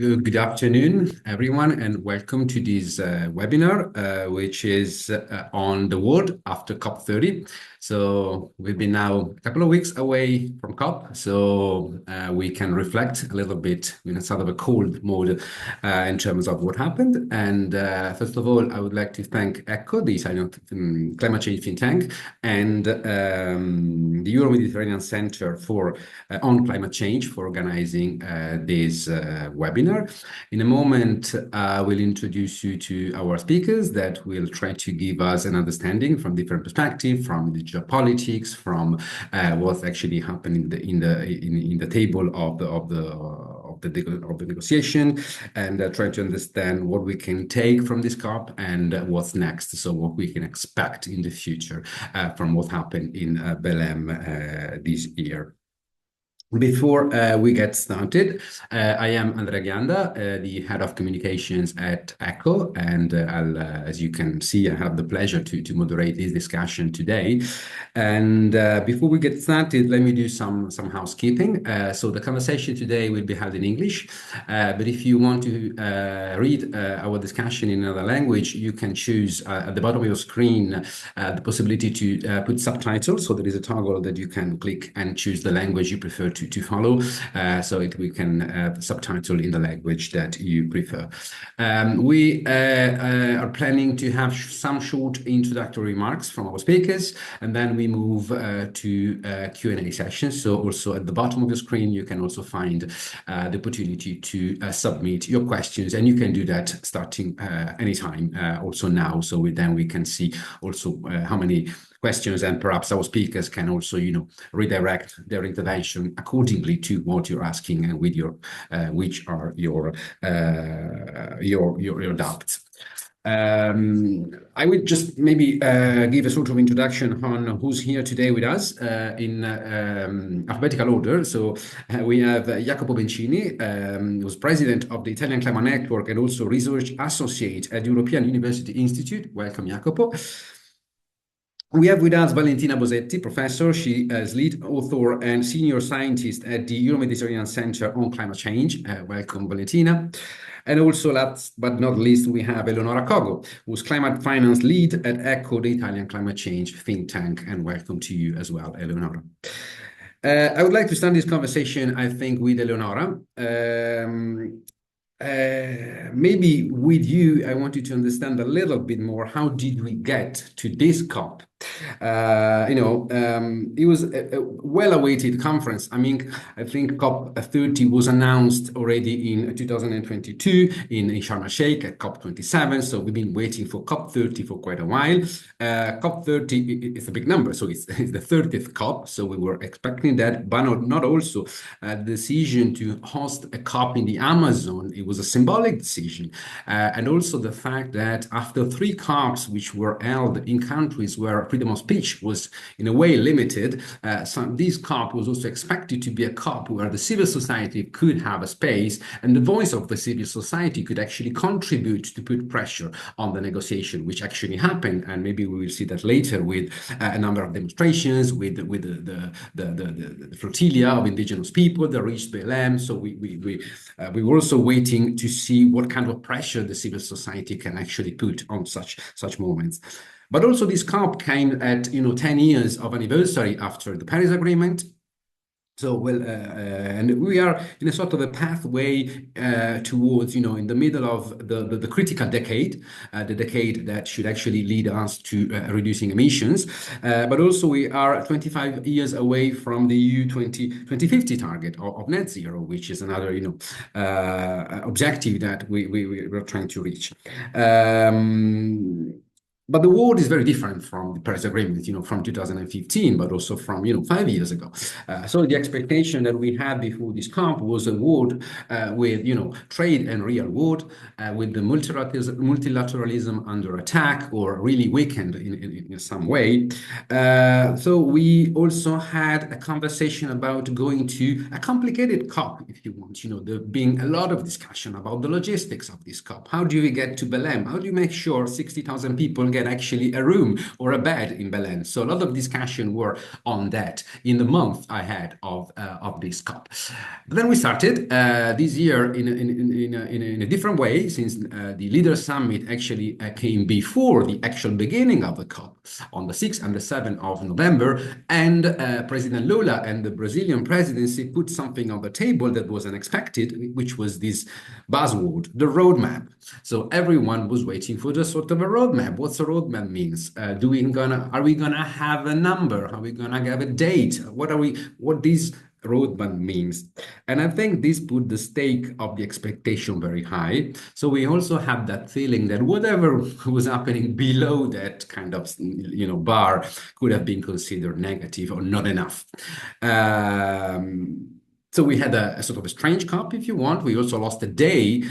Good afternoon, everyone, and welcome to this webinar, which is on the world after COP30. So we've been now a couple of weeks away from COP, so we can reflect a little bit in a sort of a cold mode in terms of what happened. And first of all, I would like to thank ECCO, the Italian climate change think tank, and the Euro-Mediterranean Center on climate change for organizing this webinar. In a moment, I will introduce you to our speakers that will try to give us an understanding from different perspectives, from the geopolitics, from what's actually happening in the table of the negotiation, and try to understand what we can take from this COP and what's next. So what we can expect in the future from what happened in Belém this year. Before we get started, I am Andrea Ghianda, the head of communications at ECCO, and as you can see, I have the pleasure to moderate this discussion today. And before we get started, let me do some housekeeping. So the conversation today will be held in English, but if you want to read our discussion in another language, you can choose at the bottom of your screen the possibility to put subtitles. So there is a toggle that you can click and choose the language you prefer to follow, so we can subtitle in the language that you prefer. We are planning to have some short introductory remarks from our speakers, and then we move to Q&A session. So also at the bottom of the screen, you can also find the opportunity to submit your questions, and you can do that starting anytime, also now. So then we can see also how many questions, and perhaps our speakers can also, redirect their intervention accordingly to what you're asking and with which are your doubts. I would just maybe give a sort of introduction on who's here today with us in alphabetical order. So we have Jacopo Bencini, who's president of the Italian Climate Network and also research associate at the European University Institute. Welcome, Jacopo. We have with us Valentina Bosetti, professor. She is lead author and senior scientist at the Euro-Mediterranean Center on Climate Change. Welcome, Valentina. And also, last but not least, we have Eleonora Cogo, who's climate finance lead at ECCO, the Italian climate change think tank. And welcome to you as well, Eleonora. I would like to start this conversation, I think, with Eleonora. Maybe with you, I want you to understand a little bit more, how did we get to this COP? It was a well-awaited conference. I mean, I think COP30 was announced already in 2022 in Sharm el-Sheikh at COP27. So we've been waiting for COP30 for quite a while. COP30 is a big number, so it's the 30th COP. So we were expecting that, but not also the decision to host a COP in the Amazon. It was a symbolic decision, and also the fact that after 3 COPs, which were held in countries where freedom of speech was in a way limited, this COP was also expected to be a COP where the civil society could have a space and the voice of the civil society could actually contribute to put pressure on the negotiation, which actually happened. And maybe we will see that later with a number of demonstrations, with the flotilla of indigenous people that reached Belém. So we were also waiting to see what kind of pressure the civil society can actually put on such moments. But also this COP came at 10 years of anniversary after the Paris Agreement. So and we are in a sort of a pathway towards, in the middle of the critical decade, the decade that should actually lead us to reducing emissions. But also we are 25 years away from the EU 2050 target of net zero, which is another, objective that we're trying to reach. But the world is very different from the Paris Agreement, from 2015, but also from, 5 years ago. So the expectation that we had before this COP was a world with, trade and real world, with the multilateralism under attack or really weakened in some way. So we also had a conversation about going to a complicated COP, if you want, there being a lot of discussion about the logistics of this COP. How do we get to Belém? How do you make sure 60,000 people get actually a room or a bed in Belém. So a lot of discussion were on that in the month ahead of this COP. But then we started this year in a different way, since the Leaders Summit actually came before the actual beginning of the COP on the 6th and the 7th of November. And President Lula and the Brazilian presidency put something on the table that was unexpected, which was this buzzword, the roadmap. So everyone was waiting for the sort of a roadmap. What's a roadmap means? Are we gonna have a number? Are we gonna have a date? What this roadmap means? And I think this put the stake of the expectation very high. So we also have that feeling that whatever was happening below that kind of, bar could have been considered negative or not enough. So we had a sort of a strange COP, if you want. We also lost a day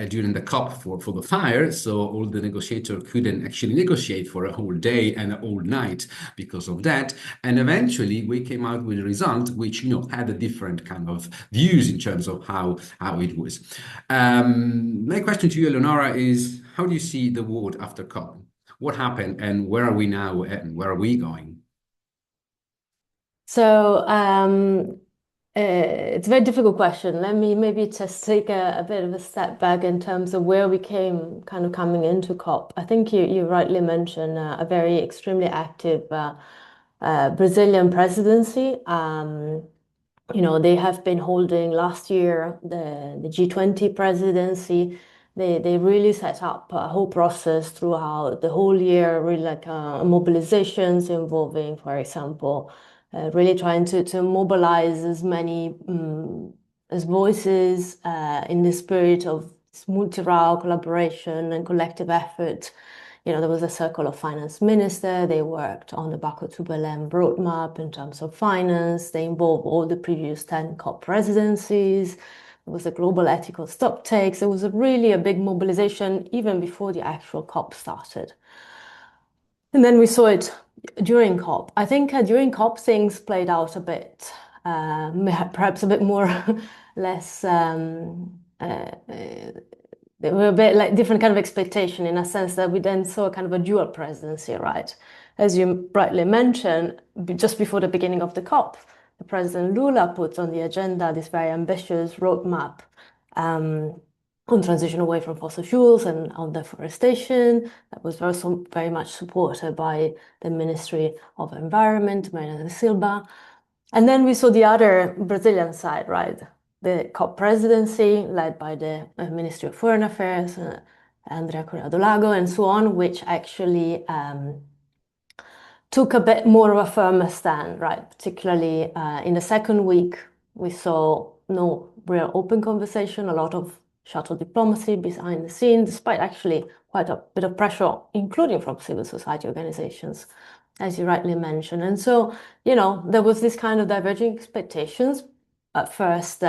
during the COP for the fire. So all the negotiators couldn't actually negotiate for a whole day and a whole night because of that. And eventually we came out with a result which, had a different kind of views in terms of how it was. My question to you, Eleonora, is how do you see the world after COP? What happened and where are we now and where are we going? So it's a very difficult question. Let me maybe just take a bit of a step back in terms of where we came kind of coming into COP. I think you rightly mentioned a very extremely active Brazilian presidency. They have been holding last year the G20 presidency. They really set up a whole process throughout the whole year, really like mobilizations involving, for example, really trying to mobilize as many as voices in the spirit of multilateral collaboration and collective effort. There was a circle of finance minister. They worked on the Baco to Belém roadmap in terms of finance. They involved all the previous 10 COP presidencies. There was a global ethical stocktakes. It was really a big mobilization even before the actual COP started. And then we saw it during COP. I think during COP things played out a bit, perhaps a bit more, less, they were a bit like different kind of expectation in a sense that we then saw kind of a dual presidency, right? As you rightly mentioned, just before the beginning of the COP, the President Lula put on the agenda this very ambitious roadmap on transition away from fossil fuels and on deforestation. That was also very much supported by the Ministry of Environment, Marina Silva. And then we saw the other Brazilian side, right? The COP presidency led by the Ministry of Foreign Affairs, Andrea Correa do Lago, and so on, which actually took a bit more of a firmer stand, right? Particularly in the second week, we saw no real open conversation, a lot of shuttle diplomacy behind the scenes, despite actually quite a bit of pressure, including from civil society organizations, as you rightly mentioned. And so, there was this kind of diverging expectations at first,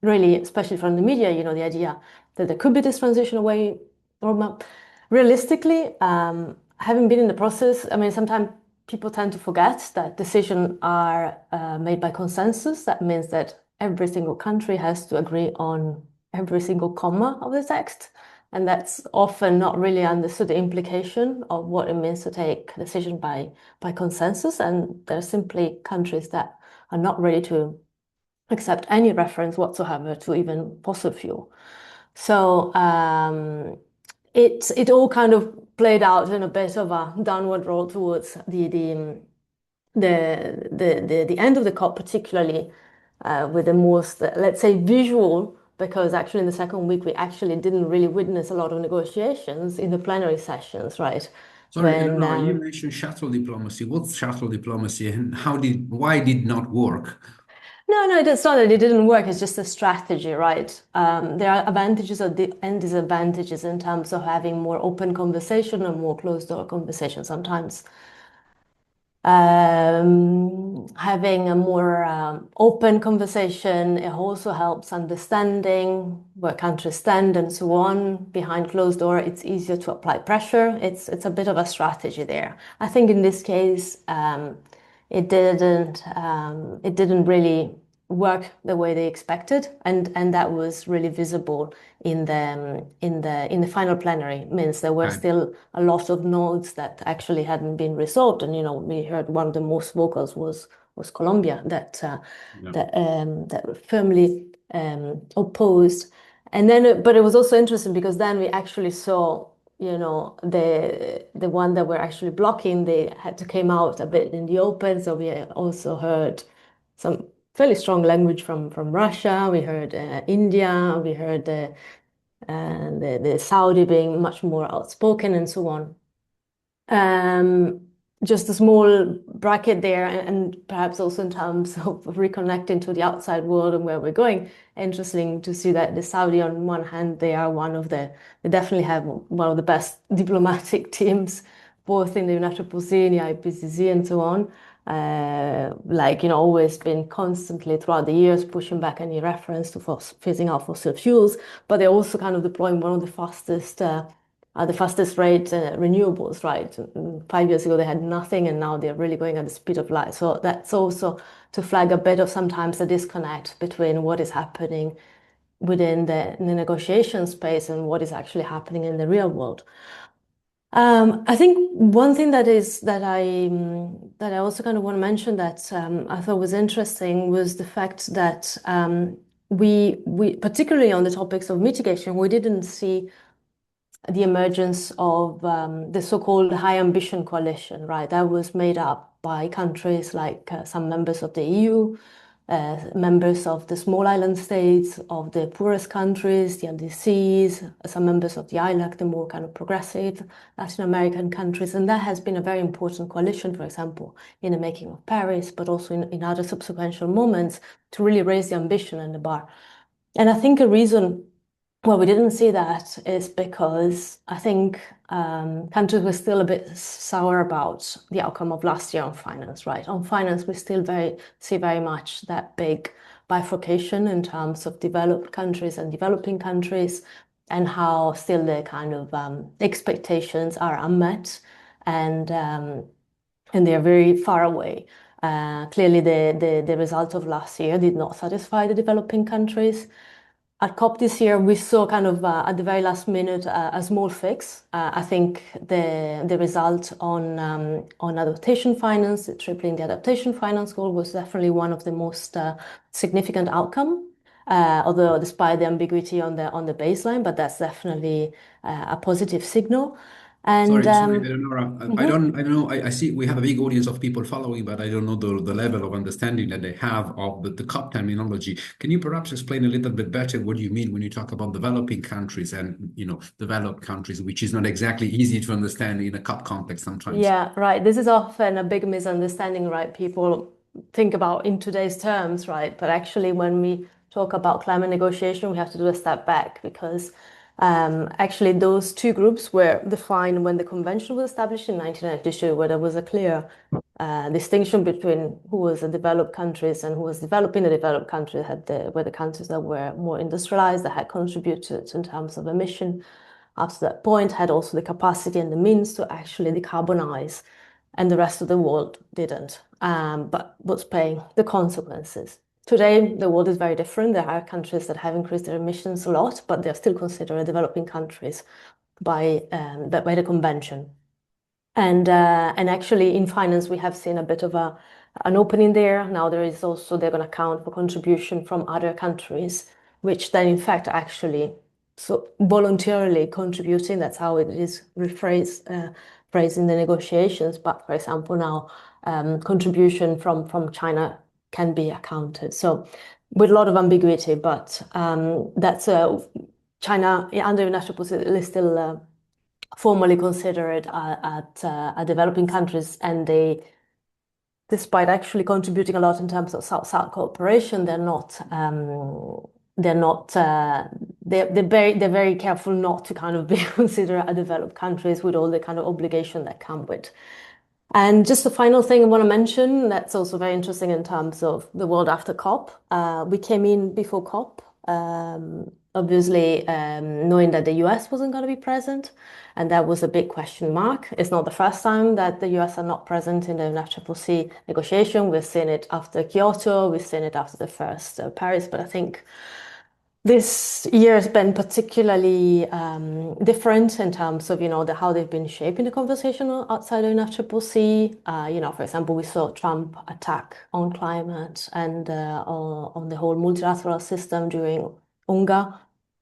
really, especially from the media, the idea that there could be this transition away roadmap. Realistically, having been in the process, I mean, sometimes people tend to forget that decisions are made by consensus. That means that every single country has to agree on every single comma of the text. And that's often not really understood the implication of what it means to take a decision by consensus. And there are simply countries that are not ready to accept any reference whatsoever to even fossil fuel. So it all kind of played out in a bit of a downward roll towards the end of the COP, particularly with the most, let's say, visual, because actually in the second week we actually didn't really witness a lot of negotiations in the plenary sessions, right? Sorry, Eleonora, you mentioned shuttle diplomacy. What's shuttle diplomacy and why did not work? No, it's not that it didn't work. It's just a strategy, right? There are advantages and disadvantages in terms of having more open conversation and more closed door conversation. Sometimes having a more open conversation, it also helps understanding where countries stand and so on. Behind closed door, it's easier to apply pressure. It's a bit of a strategy there. I think in this case, it didn't really work the way they expected, and that was really visible in the final plenary. Means there were Okay. still a lot of nodes that actually hadn't been resolved, and we heard one of the most vocals was Colombia Yeah. that firmly opposed. And then, but it was also interesting because then we actually saw, the one that were actually blocking, they had to came out a bit in the open. So we also heard some fairly strong language from Russia. We heard India. We heard the Saudi being much more outspoken and so on. Um, just a small bracket there, and perhaps also in terms of reconnecting to the outside world and where we're going. Interesting to see that the Saudi, on one hand, they definitely have one of the best diplomatic teams, both in the UNFCCC, the IPCC, and so on. Always been constantly throughout the years pushing back any reference to phasing out fossil fuels, but they're also kind of deploying one of the fastest rate renewables, right? 5 years ago, they had nothing, and now they're really going at the speed of light. So that's also to flag a bit of sometimes the disconnect between what is happening within the negotiation space and what is actually happening in the real world. I think one thing that I also kind of want to mention that I thought was interesting was the fact that we particularly on the topics of mitigation, we didn't see the emergence of the so-called high ambition coalition, right? That was made up by countries like some members of the EU, members of the small island states, of the poorest countries, the LDCs, some members of the ILAC, the more kind of progressive Latin American countries. And that has been a very important coalition, for example, in the making of Paris, but also in other subsequent moments to really raise the ambition and the bar. And I think a reason well, we didn't see that is because I think countries were still a bit sour about the outcome of last year on finance, right? On finance, we still see very much that big bifurcation in terms of developed countries and developing countries, and how still the kind of expectations are unmet, and they're very far away. Clearly, the result of last year did not satisfy the developing countries. At COP this year, we saw kind of at the very last minute a small fix. I think the result on adaptation finance, tripling the adaptation finance goal, was definitely one of the most significant outcome. Although despite the ambiguity on the baseline, but that's definitely a positive signal. And Sorry, Eleonora. I mhm. don't know. I see we have a big audience of people following, but I don't know the level of understanding that they have of the COP terminology. Can you perhaps explain a little bit better what you mean when you talk about developing countries and, developed countries, which is not exactly easy to understand in a COP context sometimes? Yeah, right. This is often a big misunderstanding, right? People think about in today's terms, right? But actually, when we talk about climate negotiation, we have to do a step back because actually those two groups were defined when the convention was established in 1992, where there was a clear distinction between who was the developed countries and who was developing. The developed countries were the countries that were more industrialized, that had contributed in terms of emission up to that point, had also the capacity and the means to actually decarbonize, and the rest of the world didn't, but was paying the consequences. Today, the world is very different. There are countries that have increased their emissions a lot, but they're still considered developing countries by the convention. And actually, in finance, we have seen a bit of an opening there. Now they're going to count for contribution from other countries, which then in fact actually so voluntarily contributing. That's how it is phrased in the negotiations. But for example, now contribution from China can be accounted. So with a lot of ambiguity, but that's China under UNFCCC is still formally considered at developing countries, and they, despite actually contributing a lot in terms of South-South cooperation, they're very careful not to kind of be considered a developed countries with all the kind of obligation that come with. And just the final thing I want to mention that's also very interesting in terms of the world after COP. We came in before COP. obviously, knowing that the US wasn't going to be present, and that was a big question mark. It's not the first time that the US are not present in the UNFCCC negotiation. We've seen it after Kyoto, we've seen it after the first Paris, but I think this year has been particularly different in terms of, how they've been shaping the conversation outside of UNFCCC. For example, we saw Trump attack on climate and on the whole multilateral system during UNGA,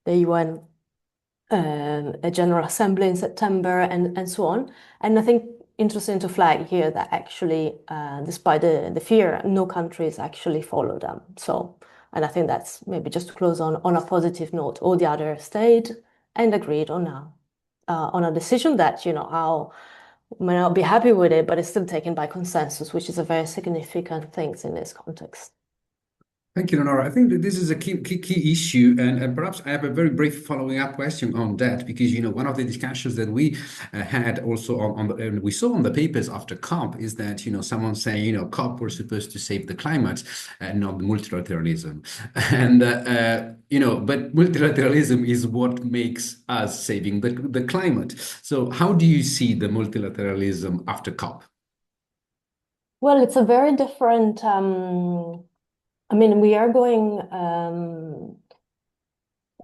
the UN a General Assembly in September, and so on. And I think interesting to flag here that actually, despite the fear, no countries actually follow them. And I think that's maybe just to close on a positive note. All the others stayed and agreed on a decision that, how may not be happy with it, but it's still taken by consensus, which is a very significant thing in this context. Thank you, Leonora. I think that this is a key issue, and perhaps I have a very brief following up question on that, because one of the discussions that we had also and we saw on the papers after COP is that someone saying COP we're supposed to save the climate and not multilateralism, and but multilateralism is what makes us saving the climate. So how do you see the multilateralism after COP? Well, it's a very different. We are going,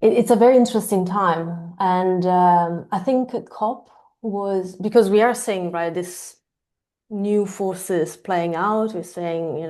it's a very interesting time. And I think COP was, because we are seeing, right, this new forces playing out. We're saying,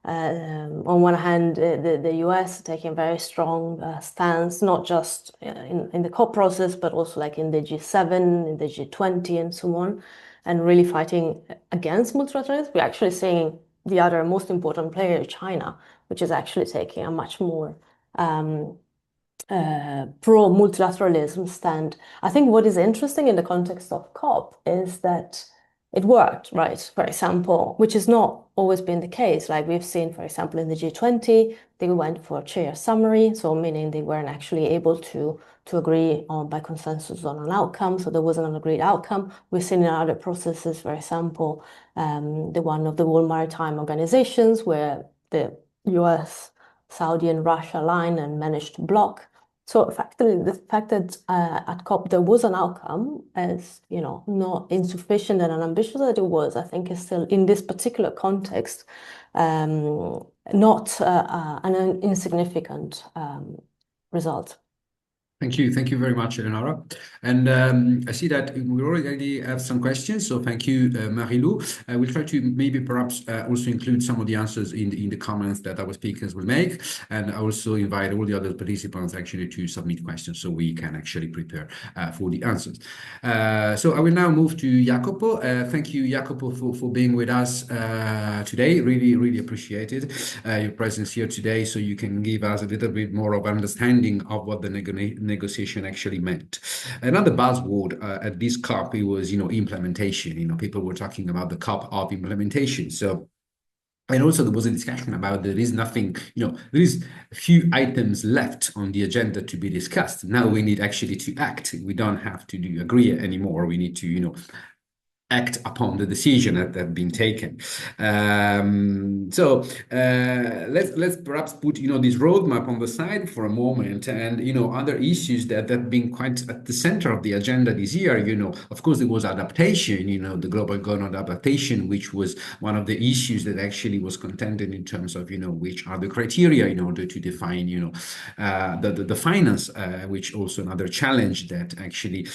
on one hand, the US taking a very strong stance, not just in the COP process, but also like in the G7, in the G20, and so on, and really fighting against multilateralism. We're actually seeing the other most important player, China, which is actually taking a much more pro-multilateralism stand. I think what is interesting in the context of COP is that it worked, right? For example, which has not always been the case. Like we've seen, for example, in the G20, they went for a chair summary, so meaning they weren't actually able to agree on by consensus on an outcome. So there wasn't an agreed outcome. We've seen in other processes, for example, the one of the World Maritime Organizations, where the US, Saudi, and Russia aligned and managed to block. So effectively, the fact that at COP there was an outcome, as not insufficient and unambitious as it was, I think is still in this particular context not an insignificant result. Thank you very much, Eleonora. And I see that we already have some questions, so thank you, Marie-Lou. We'll try to maybe perhaps also include some of the answers in the comments that our speakers will make, and I also invite all the other participants actually to submit questions so we can actually prepare for the answers. So I will now move to Jacopo. Thank you, Jacopo, for being with us today. Really appreciated your presence here today, so you can give us a little bit more of understanding of what the negotiation actually meant. Another buzzword at this COP, it was implementation. People were talking about the COP of implementation. So, and also there was a discussion about there is nothing, there is a few items left on the agenda to be discussed. Now we need actually to act. We don't have to agree anymore. We need to act upon the decision that have been taken. Let's perhaps put this roadmap on the side for a moment, and other issues that have been quite at the center of the agenda this year. Of course, there was adaptation. The global governance adaptation, which was one of the issues that actually was contended in terms of which are the criteria in order to define the finance, which also another challenge that actually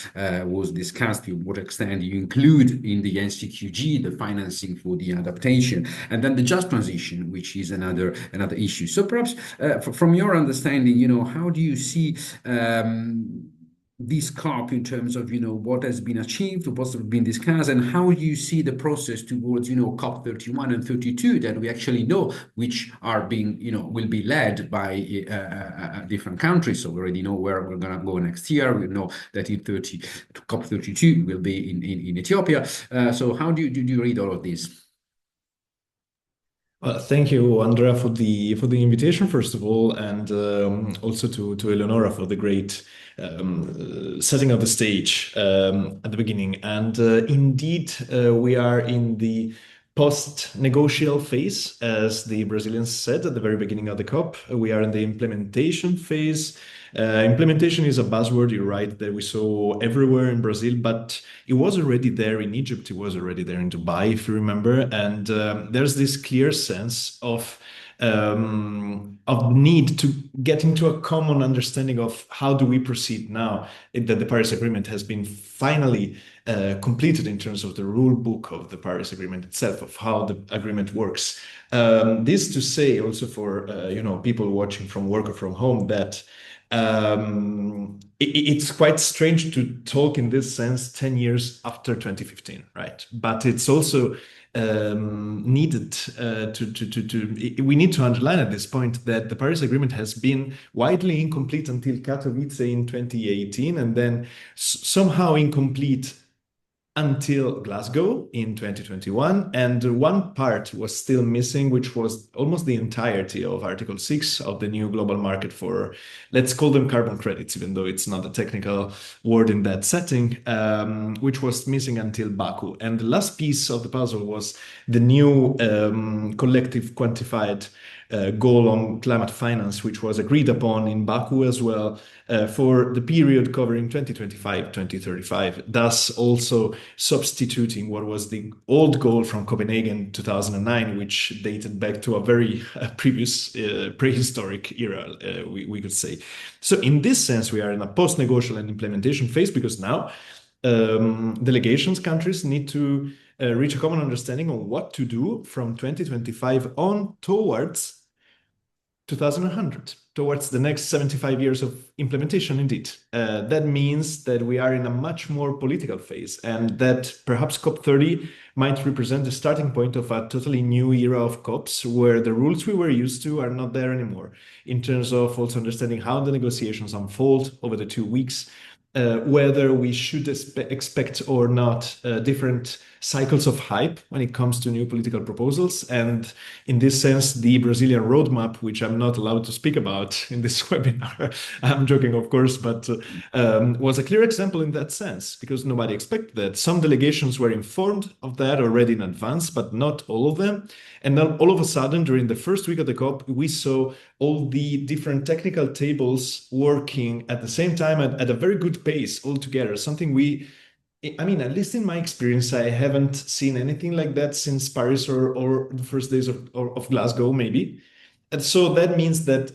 was discussed. To what extent you include in the NCQG the financing for the adaptation, and then the just transition, which is another issue. So perhaps from your understanding, how do you see this COP in terms of what has been achieved, what's been discussed, and how you see the process towards COP31 and 32 that we actually know which are being will be led by different countries. So we already know where we're going to go next year. We know that in COP32 will be in Ethiopia. So how do you read all of this? Thank you, Andrea, for the invitation, first of all, and also to Eleonora for the great setting of the stage at the beginning. And indeed, we are in the post-negotial phase, as the Brazilians said at the very beginning of the COP. We are in the implementation phase. Implementation is a buzzword, you're right, that we saw everywhere in Brazil, but it was already there in Egypt, it was already there in Dubai, if you remember. And there's this clear sense of need to get into a common understanding of how do we proceed now that the Paris Agreement has been finally completed in terms of the rule book of the Paris Agreement itself, of how the agreement works. This to say also for people watching from work or from home that it's quite strange to talk in this sense 10 years after 2015, right? But it's also needed we need to underline at this point that the Paris Agreement has been widely incomplete until Katowice in 2018, and then somehow incomplete until Glasgow in 2021, and one part was still missing, which was almost the entirety of Article 6 of the new global market for, let's call them carbon credits, even though it's not a technical word in that setting, which was missing until Baku. And the last piece of the puzzle was the new collective quantified goal on climate finance, which was agreed upon in Baku as well for the period covering 2025-2035, thus also substituting what was the old goal from Copenhagen 2009, which dated back to a very previous prehistoric era, we could say. So in this sense, we are in a post-negotial and implementation phase, because now delegations, countries need to reach a common understanding on what to do from 2025 on towards 2100, towards the next 75 years of implementation, indeed. That means that we are in a much more political phase, and that perhaps COP30 might represent the starting point of a totally new era of COPs, where the rules we were used to are not there anymore, in terms of also understanding how the negotiations unfold over the 2 weeks, whether we should expect or not different cycles of hype when it comes to new political proposals. And in this sense, the Brazilian roadmap, which I'm not allowed to speak about in this webinar, I'm joking, of course, but was a clear example in that sense, because nobody expected that. Some delegations were informed of that already in advance, but not all of them. And then all of a sudden, during the first week of the COP, we saw all the different technical tables working at the same time at a very good pace all together, something I mean, at least in my experience, I haven't seen anything like that since Paris or the first days of Glasgow, maybe. And so that means that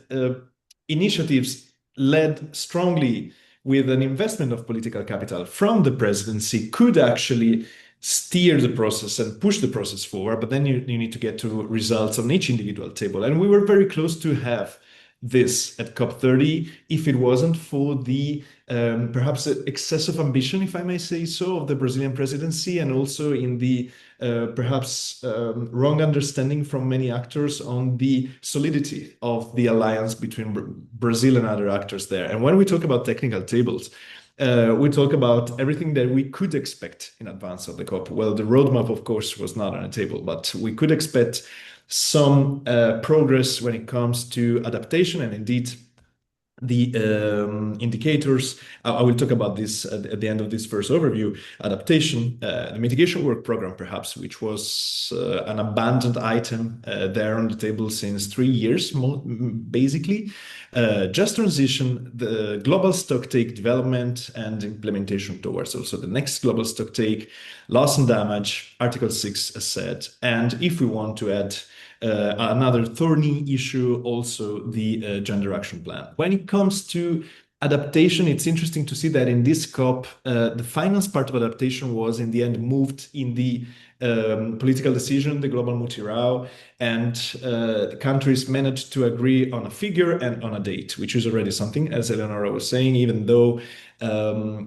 initiatives led strongly with an investment of political capital from the presidency could actually steer the process and push the process forward, but then you need to get to results on each individual table. And we were very close to have this at COP30 if it wasn't for the perhaps excessive ambition, if I may say so, of the Brazilian presidency, and also in the perhaps wrong understanding from many actors on the solidity of the alliance between Brazil and other actors there. And when we talk about technical tables, we talk about everything that we could expect in advance of the COP. Well, the roadmap, of course, was not on a table, but we could expect some progress when it comes to adaptation, and indeed the indicators. I will talk about this at the end of this first overview. Adaptation, the mitigation work program, perhaps, which was an abandoned item there on the table since 3 years, basically. Just transition, the global stocktake development and implementation towards also the next global stocktake, loss and damage, Article 6 as said. And if we want to add another thorny issue, also the gender action plan. When it comes to adaptation, it's interesting to see that in this COP, the finance part of adaptation was in the end moved in the political decision, the global multi-RAO, and the countries managed to agree on a figure and on a date, which is already something, as Eleonora was saying, even though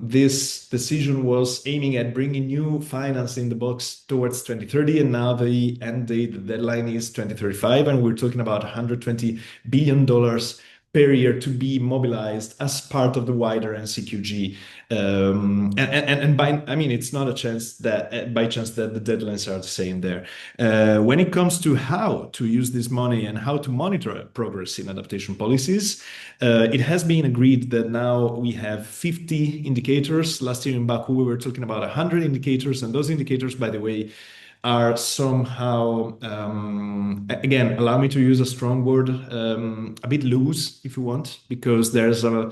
this decision was aiming at bringing new finance in the box towards 2030, and now the end date, the deadline is 2035, and we're talking about $120 billion per year to be mobilized as part of the wider NCQG. And by, I mean, it's not a chance that by chance that the deadlines are the same there. When it comes to how to use this money and how to monitor progress in adaptation policies, it has been agreed that now we have 50 indicators. Last year in Baku, we were talking about 100 indicators, and those indicators, by the way, are somehow, again, allow me to use a strong word, a bit loose, if you want, because there's a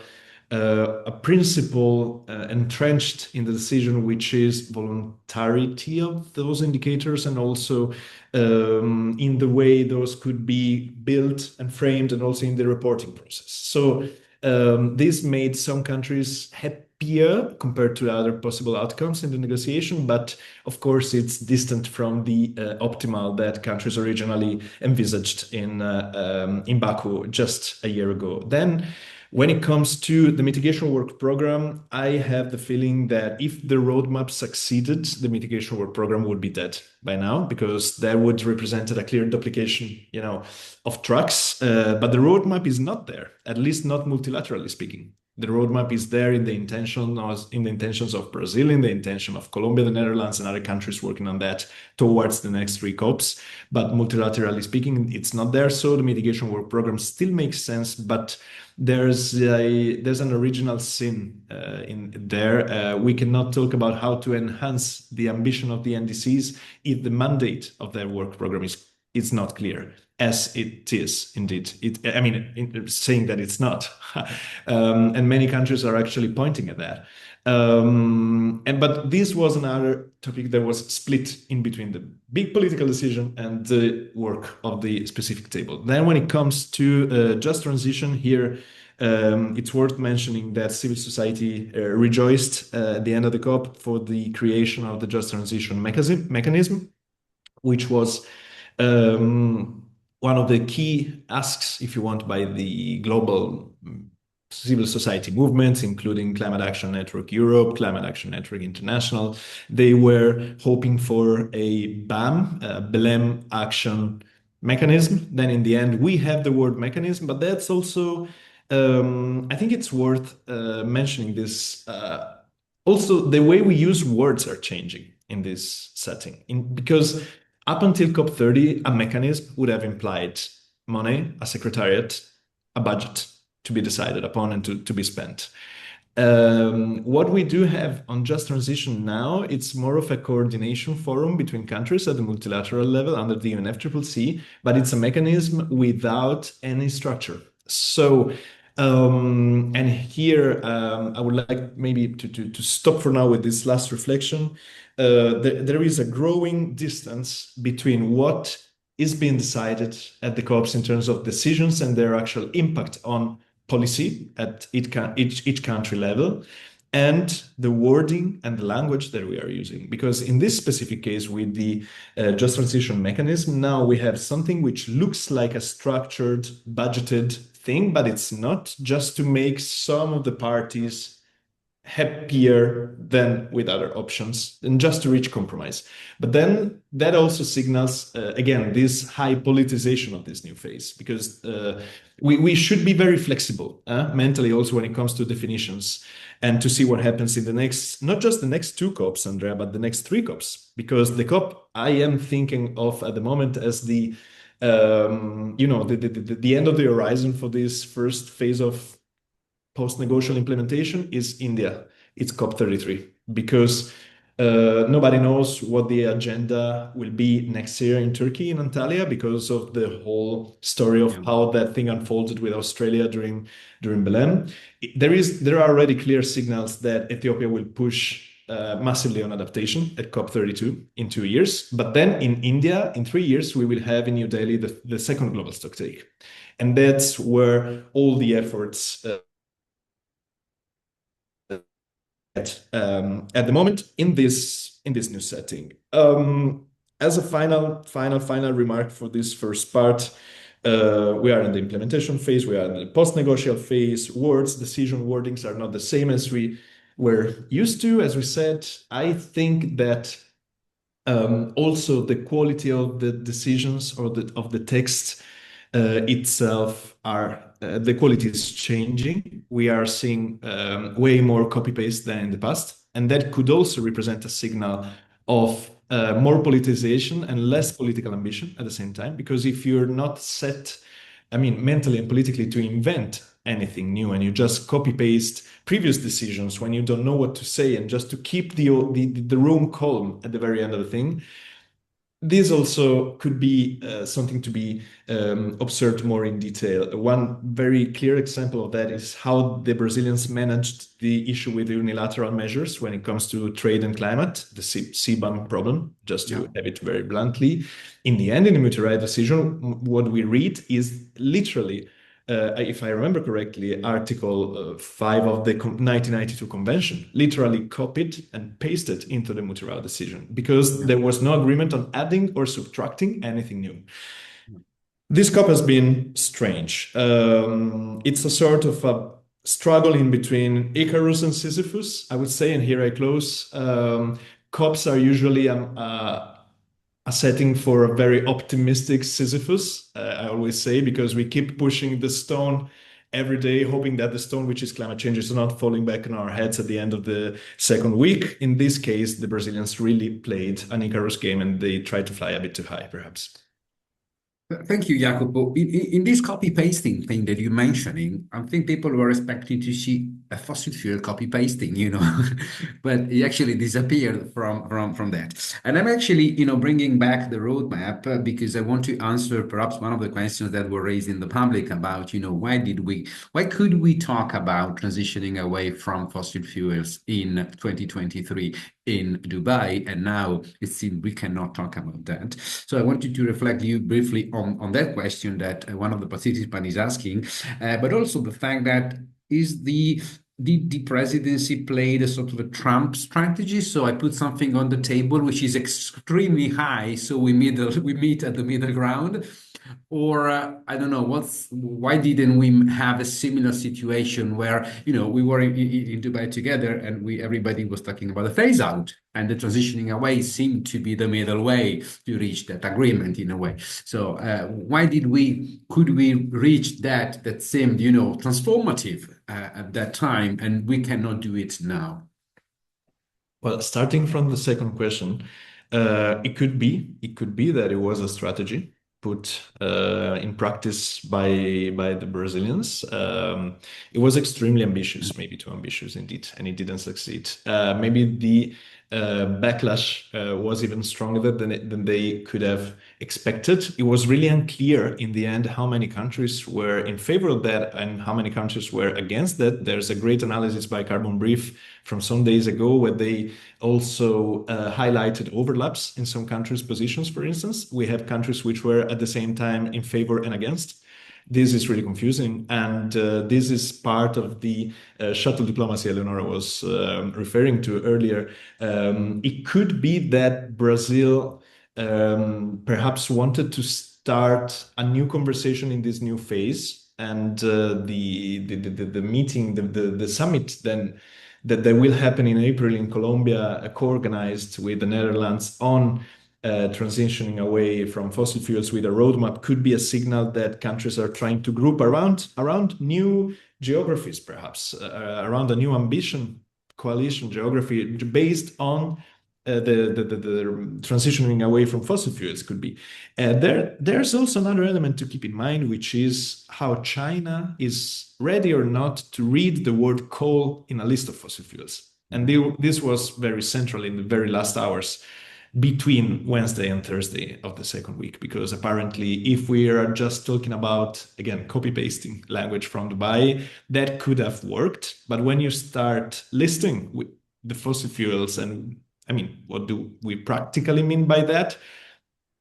principle entrenched in the decision, which is voluntarity of those indicators, and also in the way those could be built and framed, and also in the reporting process. So this made some countries happier compared to other possible outcomes in the negotiation, but of course it's distant from the optimal that countries originally envisaged in Baku just a year ago. Then, when it comes to the mitigation work program, I have the feeling that if the roadmap succeeded, the mitigation work program would be dead by now, because that would represent a clear duplication, of tracks. But the roadmap is not there, at least not multilaterally speaking. The roadmap is there in the intentions of Brazil, in the intention of Colombia, the Netherlands, and other countries working on that towards the next 3 COPs. But multilaterally speaking, it's not there. So the mitigation work program still makes sense, but there's an original sin in there. We cannot talk about how to enhance the ambition of the NDCs if the mandate of their work program is not clear, as it is indeed. Saying that it's not, and many countries are actually pointing at that. But this was another topic that was split in between the big political decision and the work of the specific table. Then when it comes to just transition here, it's worth mentioning that civil society rejoiced at the end of the COP for the creation of the just transition mechanism, which was one of the key asks, if you want, by the global civil society movements, including Climate Action Network Europe, Climate Action Network International. They were hoping for a BAM, Belém Action Mechanism. Then in the end, we have the word mechanism, but that's also, I think it's worth mentioning this. Also, the way we use words are changing in this setting, because up until COP30, a mechanism would have implied money, a secretariat, a budget to be decided upon and to be spent. What we do have on just transition now, it's more of a coordination forum between countries at the multilateral level under the UNFCCC, but it's a mechanism without any structure. So, and here I would like maybe to stop for now with this last reflection. There is a growing distance between what is being decided at the COPs in terms of decisions and their actual impact on policy at each country level, and the wording and the language that we are using. Because in this specific case with the just transition mechanism, now we have something which looks like a structured, budgeted thing, but it's not, just to make some of the parties happier than with other options and just to reach compromise. But then that also signals, again, this high politicization of this new phase, because we should be very flexible mentally also when it comes to definitions, and to see what happens in the next, not just the next 2 COPs, Andrea, but the next 3 COPs. Because the COP I am thinking of at the moment as the end of the horizon for this first phase of post-negotial implementation is India. It's COP33, because nobody knows what the agenda will be next year in Turkey, in Antalya, because of the whole story of how that thing unfolded with Australia during Belém. There are already clear signals that Ethiopia will push massively on adaptation at COP32 in 2 years. But then in India, in 3 years, we will have in New Delhi the second global stocktake. And that's where all the efforts at the moment in this new setting. As a final remark for this first part, we are in the implementation phase, we are in the post-negotial phase. Decision wordings are not the same as we were used to, as we said. I think that also the quality of the decisions or of the text itself the quality is changing. We are seeing way more copy-paste than in the past, and that could also represent a signal of more politicization and less political ambition at the same time. Because if you're not set, mentally and politically, to invent anything new, and you just copy-paste previous decisions when you don't know what to say, and just to keep the room calm at the very end of the thing, this also could be something to be observed more in detail. One very clear example of that is how the Brazilians managed the issue with unilateral measures when it comes to trade and climate, the CBAM problem, just to have it very bluntly. In the end, in the mutual right decision, what we read is literally, if I remember correctly, Article 5 of the 1992 Convention, literally copied and pasted into the mutual decision because there was no agreement on adding or subtracting anything new. This COP has been strange. It's a sort of a struggle in between Icarus and Sisyphus, I would say, and here I close. COPs are usually a setting for a very optimistic Sisyphus, I always say, because we keep pushing the stone every day, hoping that the stone, which is climate change, is not falling back on our heads at the end of the second week. In this case, the Brazilians really played an Icarus game and they tried to fly a bit too high, perhaps. Thank you, Jacopo. In this copy pasting thing that you're mentioning, I think people were expecting to see a fossil fuel copy pasting, but it actually disappeared from that. And I'm actually, bringing back the roadmap because I want to answer perhaps one of the questions that were raised in the public about, why could we talk about transitioning away from fossil fuels in 2023 in Dubai, and now it seems we cannot talk about that. So I wanted to reflect you briefly on that question that one of the participants is asking, but also the fact that is the presidency played a sort of a Trump strategy. So I put something on the table which is extremely high, so we meet at the middle ground. Or I don't know why didn't we have a similar situation where we were in Dubai together and everybody was talking about the phase out, and the transitioning away seemed to be the middle way to reach that agreement in a way. So why could we reach that seemed transformative at that time, and we cannot do it now? Well, starting from the second question, it could be that it was a strategy put in practice by the Brazilians. It was extremely ambitious, maybe too ambitious indeed, and it didn't succeed. Maybe the backlash was even stronger than they could have expected. It was really unclear in the end how many countries were in favor of that and how many countries were against that. There's a great analysis by Carbon Brief from some days ago where they also highlighted overlaps in some countries' positions. For instance, we have countries which were at the same time in favor and against. This is really confusing, and this is part of the shuttle diplomacy Eleonora was referring to earlier. It could be that Brazil perhaps wanted to start a new conversation in this new phase, and the meeting, the summit then that will happen in April in Colombia, co-organized with the Netherlands on transitioning away from fossil fuels with a roadmap, could be a signal that countries are trying to group around new geographies, perhaps around a new ambition coalition geography based on the transitioning away from fossil fuels could be. There's also another element to keep in mind, which is how China is ready or not to read the word coal in a list of fossil fuels. And this was very central in the very last hours between Wednesday and Thursday of the second week, because apparently if we are just talking about, again, copy-pasting language from Dubai, that could have worked. But when you start listing with the fossil fuels, and I mean, what do we practically mean by that?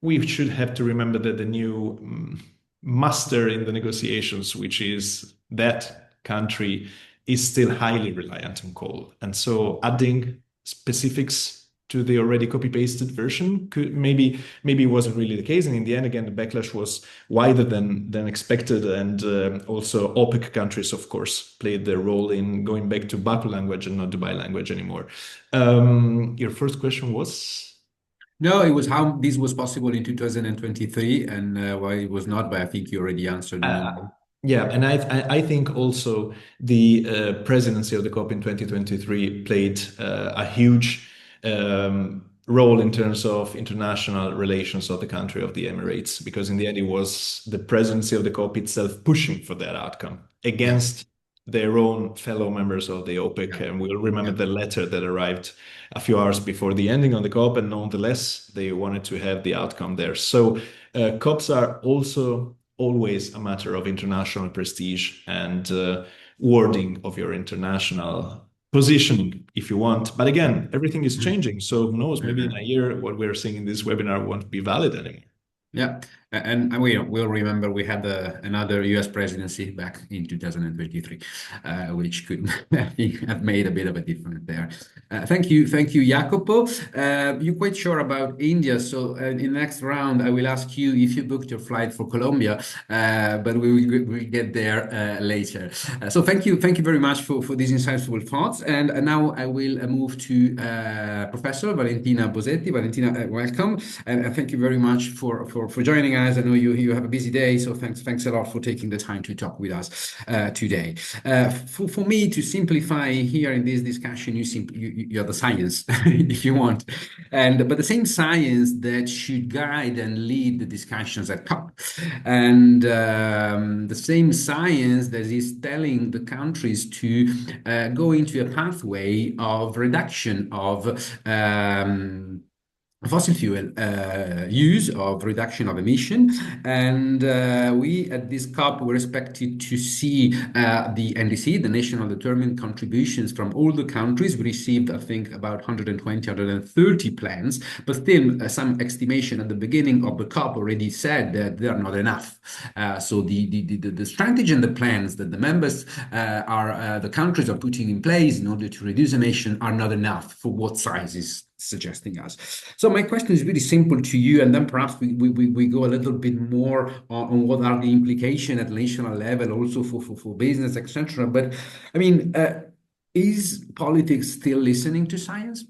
We should have to remember that the new master in the negotiations, which is that country, is still highly reliant on coal. And so adding specifics to the already copy-pasted version could maybe it wasn't really the case, and in the end, again, the backlash was wider than expected, and also OPEC countries, of course, played their role in going back to Baku language and not Dubai language anymore. Your first question was? No, it was how this was possible in 2023 and why it was not, but I think you already answered. Yeah, and I think also the presidency of the COP in 2023 played a huge role in terms of international relations of the country of the Emirates, because in the end it was the presidency of the COP itself pushing for that outcome against their own fellow members of the OPEC. And we'll remember the letter that arrived a few hours before the ending of the COP, and nonetheless, they wanted to have the outcome there. So COPs are also always a matter of international prestige and wording of your international positioning, if you want. But again, everything is changing. So who knows, maybe in a year, what we're seeing in this webinar won't be valid anymore. Yeah, and we'll remember we had another US presidency back in 2023, which could have made a bit of a difference there. Thank you, Jacopo. You're quite sure about India, so in the next round, I will ask you if you booked your flight for Colombia, but we'll get there later. So thank you very much for these insightful thoughts. And now I will move to Professor Valentina Bosetti. Valentina, welcome, and thank you very much for joining us. I know you have a busy day, so thanks a lot for taking the time to talk with us today. For me to simplify here in this discussion, you're the science, if you want, but the same science that should guide and lead the discussions at COP, and the same science that is telling the countries to go into a pathway of reduction of fossil fuel use, of reduction of emission. And we at this COP were expected to see the NDC, the national determined contributions from all the countries. We received, I think, about 120, 130 plans, but still some estimation at the beginning of the COP already said that they are not enough. So the strategy and the plans that the members the countries are putting in place in order to reduce emission are not enough for what size is suggesting us. So my question is really simple to you, and then perhaps we go a little bit more on what are the implications at national level, also for business, etc. But I mean, is politics still listening to science?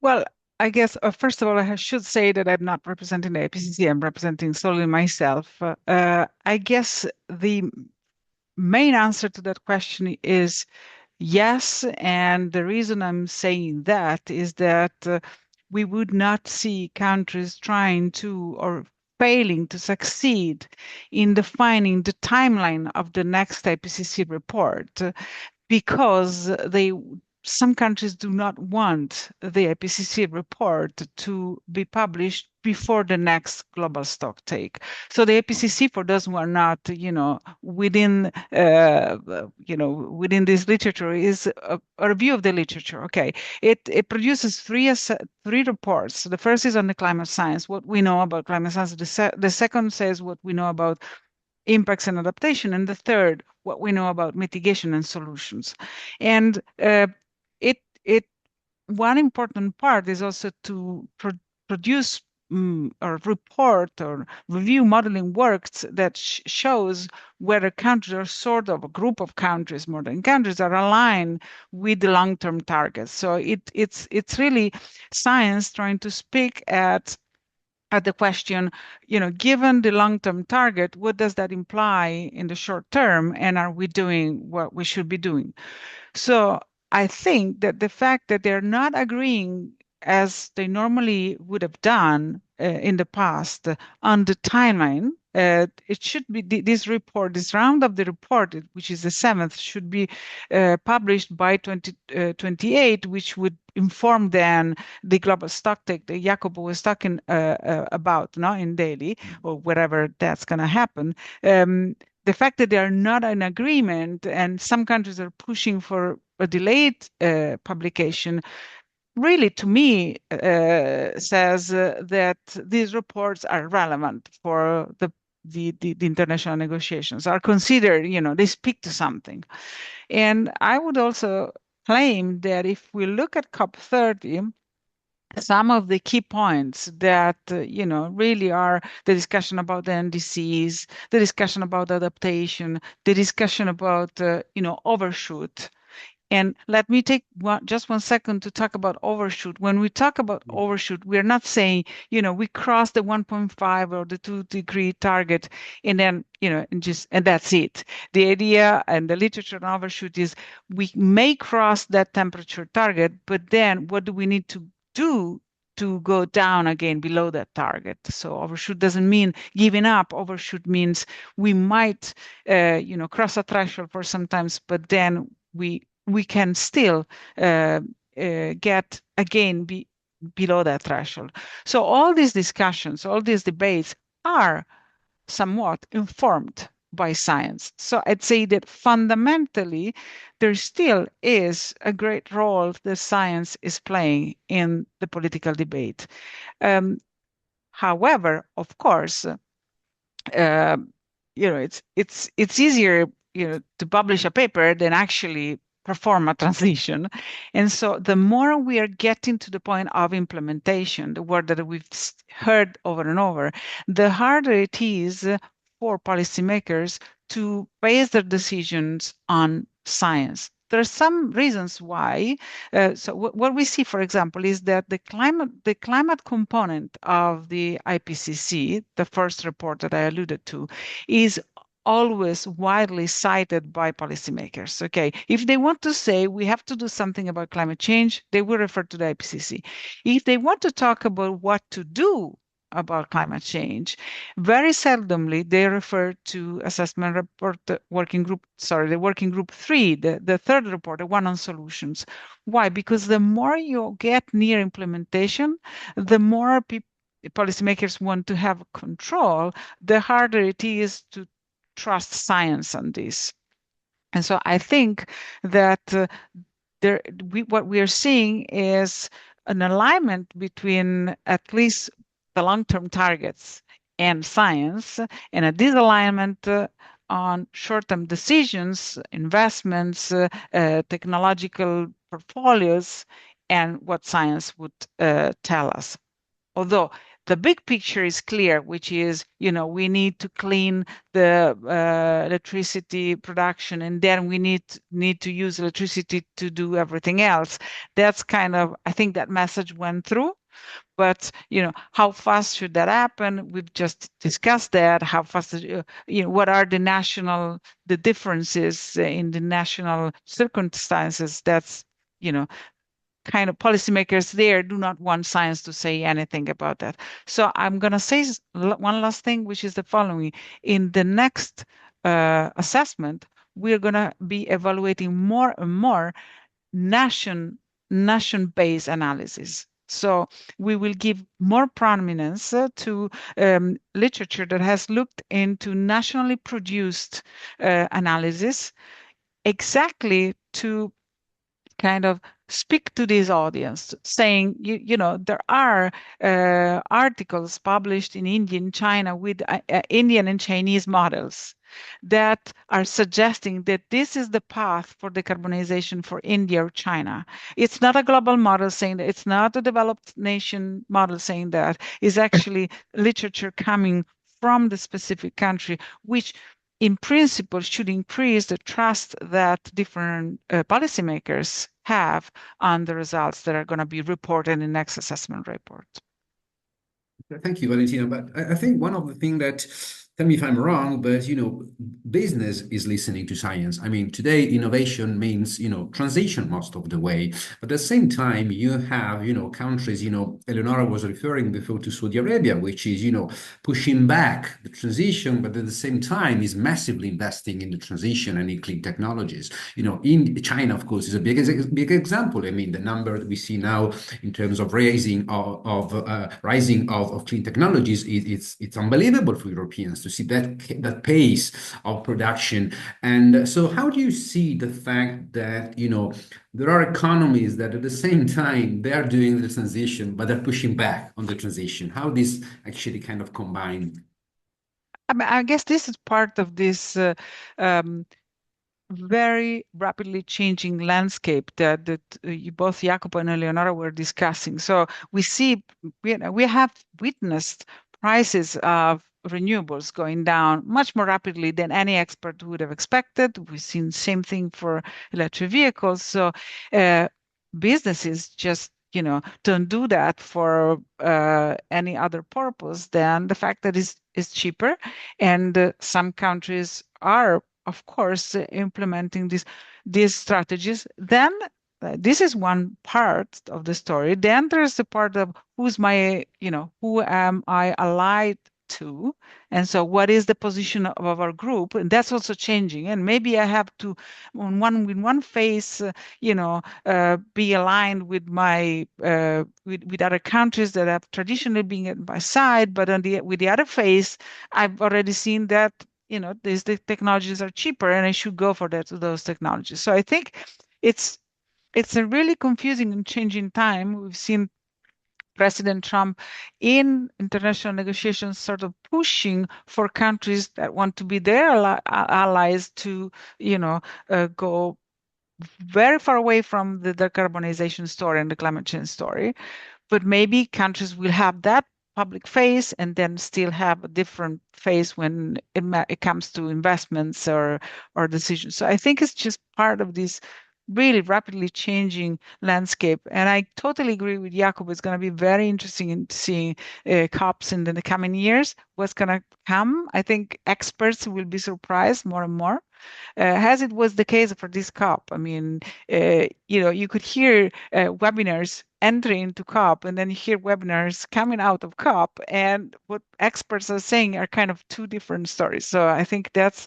Well, I guess, first of all, I should say that I'm not representing the IPCC, I'm representing solely myself. I guess the main answer to that question is yes, and the reason I'm saying that is that we would not see countries trying to or failing to succeed in defining the timeline of the next IPCC report because some countries do not want the IPCC report to be published before the next global stock take. So the IPCC, for those who are not, within this literature, is a review of the literature. Okay, it produces three reports. The first is on the climate science, what we know about climate science. The second says what we know about impacts and adaptation, and the third, what we know about mitigation and solutions. And one important part is also to produce or report or review modeling works that shows whether countries or sort of a group of countries, more than countries, are aligned with the long-term targets. So it's really science trying to speak at the question, given the long-term target, what does that imply in the short term, and are we doing what we should be doing? So I think that the fact that they're not agreeing as they normally would have done in the past on the timeline, it should be this report, this round of the report, which is the 7th, should be published by 2028, which would inform then the global stock take that Jacopo was talking about in Delhi, or wherever that's going to happen. The fact that they are not in agreement and some countries are pushing for a delayed publication really, to me, says that these reports are relevant for the international negotiations, are considered, they speak to something. And I would also claim that if we look at COP30, some of the key points that, really are the discussion about the NDCs, the discussion about adaptation, the discussion about, overshoot. And let me take just 1 second to talk about overshoot. When we talk about overshoot, we're not saying, we cross the 1.5 or the 2-degree target and then, and that's it. The idea and the literature on overshoot is we may cross that temperature target, but then what do we need to do to go down again below that target. So overshoot doesn't mean giving up. Overshoot means we might, cross a threshold for sometimes, but then we can still get again below that threshold. So all these discussions, all these debates are somewhat informed by science. So I'd say that fundamentally, there still is a great role that science is playing in the political debate. However, of course, it's easier, to publish a paper than actually perform a transition. And so the more we are getting to the point of implementation, the word that we've heard over and over, the harder it is for policymakers to base their decisions on science. There are some reasons why. So what we see, for example, is that the climate component of the IPCC, the first report that I alluded to, is always widely cited by policymakers. Okay, if they want to say we have to do something about climate change, they will refer to the IPCC. If they want to talk about what to do about climate change, very seldomly they refer to assessment report the working group 3, the third report, the one on solutions. Why? Because the more you get near implementation, the more policymakers want to have control, the harder it is to trust science on this. And so I think that what we are seeing is an alignment between at least the long-term targets and science, and a disalignment on short-term decisions, investments, technological portfolios, and what science would tell us. Although the big picture is clear, which is, we need to clean the electricity production, and then we need to use electricity to do everything else. That's I think that message went through. But how fast should that happen? We've just discussed that. How fast? What are the differences in the national circumstances? That's kind of policymakers there do not want science to say anything about that. So I'm going to say one last thing, which is the following. In the next assessment, we're going to be evaluating more and more nation-based analysis. So we will give more prominence to literature that has looked into nationally produced analysis, exactly to kind of speak to this audience, saying, there are articles published in India and China with Indian and Chinese models that are suggesting that this is the path for decarbonization for India or China. It's not a global model saying that, it's not a developed nation model saying that, it's actually literature coming from the specific country, which in principle should increase the trust that different policymakers have on the results that are going to be reported in the next assessment report. Thank you, Valentina. But I think one of the things that, tell me if I'm wrong, but business is listening to science. I mean, today innovation means transition most of the way. But at the same time, you have countries. Eleonora was referring before to Saudi Arabia, which is pushing back the transition, but at the same time is massively investing in the transition and in clean technologies. In China, of course, is a big example. I mean, the number that we see now in terms of rising of clean technologies, it's unbelievable for Europeans to see that pace of production. And so how do you see the fact that there are economies that at the same time they are doing the transition, but they're pushing back on the transition? How this actually kind of combine? I guess this is part of this very rapidly changing landscape that both Jacopo and Eleonora were discussing. So we see, we have witnessed prices of renewables going down much more rapidly than any expert would have expected. We've seen the same thing for electric vehicles. So businesses just don't do that for any other purpose than the fact that it's cheaper. And some countries are, of course, implementing these strategies. Then This is one part of the story. Then there's the part of who's my, who am I allied to? And so what is the position of our group? And that's also changing. And maybe I have to, with one face, be aligned with my with other countries that have traditionally been at my side, but with the other face, I've already seen that these technologies are cheaper, and I should go for those technologies. So I think it's a really confusing and changing time. We've seen President Trump in international negotiations sort of pushing for countries that want to be their allies to, go very far away from the decarbonization story and the climate change story. But maybe countries will have that public face and then still have a different face when it comes to investments or decisions. So I think it's just part of this really rapidly changing landscape. And I totally agree with Jacob. It's going to be very interesting in seeing COPs in the coming years. What's going to come? I think experts will be surprised more and more. As it was the case for this COP. I mean, you could hear webinars entering into COP, and then you hear webinars coming out of COP, and what experts are saying are kind of two different stories. So I think that's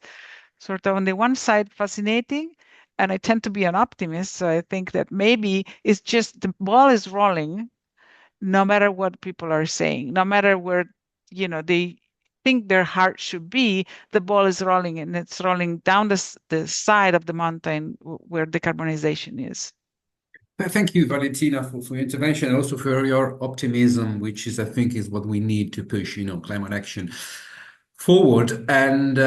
sort of on the one side fascinating, and I tend to be an optimist. So I think that maybe it's just the ball is rolling, no matter what people are saying, no matter where they think their heart should be, the ball is rolling, and it's rolling down the side of the mountain where decarbonization is. Thank you, Valentina, for your intervention, and also for your optimism, which is, I think, is what we need to push, climate action forward and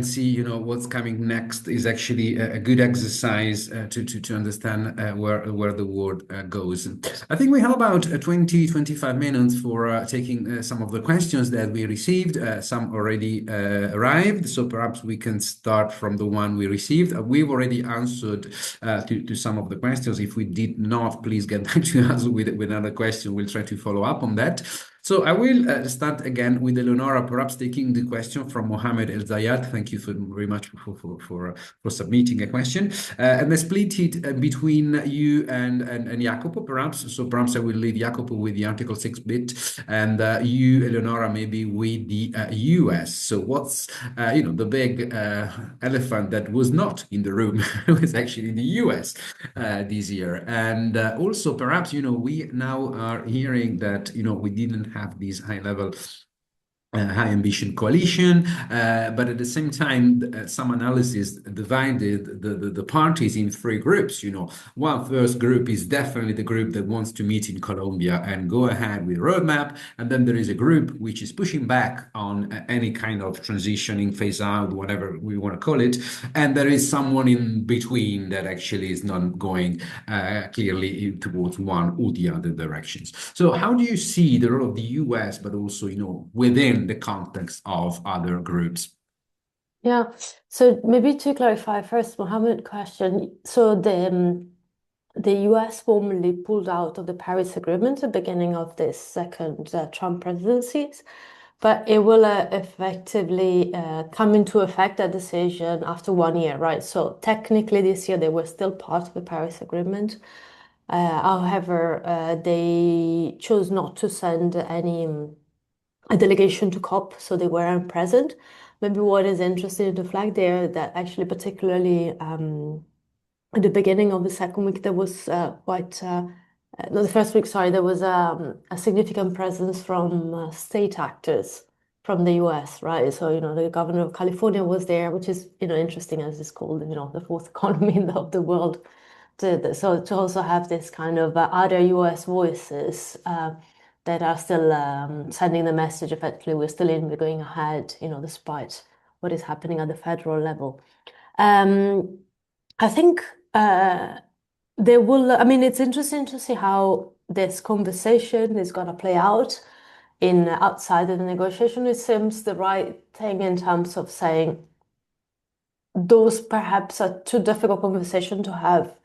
see, what's coming next is actually a good exercise to understand where the world goes. I think we have about 25 minutes for taking some of the questions that we received. Some already arrived, so perhaps we can start from the one we received. We've already answered to some of the questions. If we did not, please get back to us with another question. We'll try to follow up on that. So I will start again with Eleonora, perhaps taking the question from Mohammed El Zayat. Thank you very much for submitting a question. And I split it between you and Jacopo, perhaps. So perhaps I will leave Jacopo with the Article 6 bit, and you, Eleonora, maybe with the US. So what's the big elephant that was not in the room was actually the US this year. And also perhaps we now are hearing that we didn't have these high-level high ambition coalition, but at the same time, some analysis divided the parties in three groups. One first group is definitely the group that wants to meet in Colombia and go ahead with roadmap, and then there is a group which is pushing back on any kind of transitioning, phase out, whatever we want to call it, and there is someone in between that actually is not going clearly towards one or the other directions. So, how do you see the role of the US, but also within the context of other groups? Yeah, so maybe to clarify first, Mohammed question. So the US formally pulled out of the Paris Agreement at the beginning of this second Trump presidency, but it will effectively come into effect, that decision, after 1 year, right? So technically this year they were still part of the Paris Agreement. However, they chose not to send a delegation to COP, so they weren't present. Maybe what is interesting to flag there that actually particularly at the beginning of the second week, there was the first week, sorry, there was a significant presence from state actors from the US, right? So, the governor of California was there, which is, interesting, as it's called, the fourth economy of the world. So to also have this kind of other US voices that are still sending the message, effectively, we're still in, we're going ahead, despite what is happening at the federal level. I think it's interesting to see how this conversation is going to play out outside of the negotiation. It seems the right thing in terms of saying those perhaps are too difficult conversation to have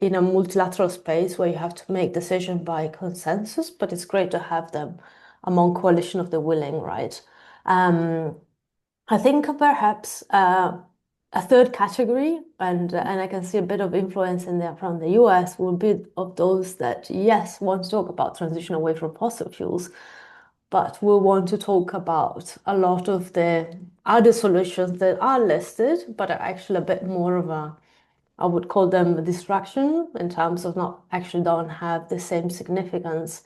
in a multilateral space where you have to make decisions by consensus, but it's great to have them among coalition of the willing, right? I think perhaps A third category, and I can see a bit of influence in there from the US, will be of those that, yes, want to talk about transition away from fossil fuels, but will want to talk about a lot of the other solutions that are listed, but are actually a bit more of a, I would call them a distraction in terms of not actually don't have the same significance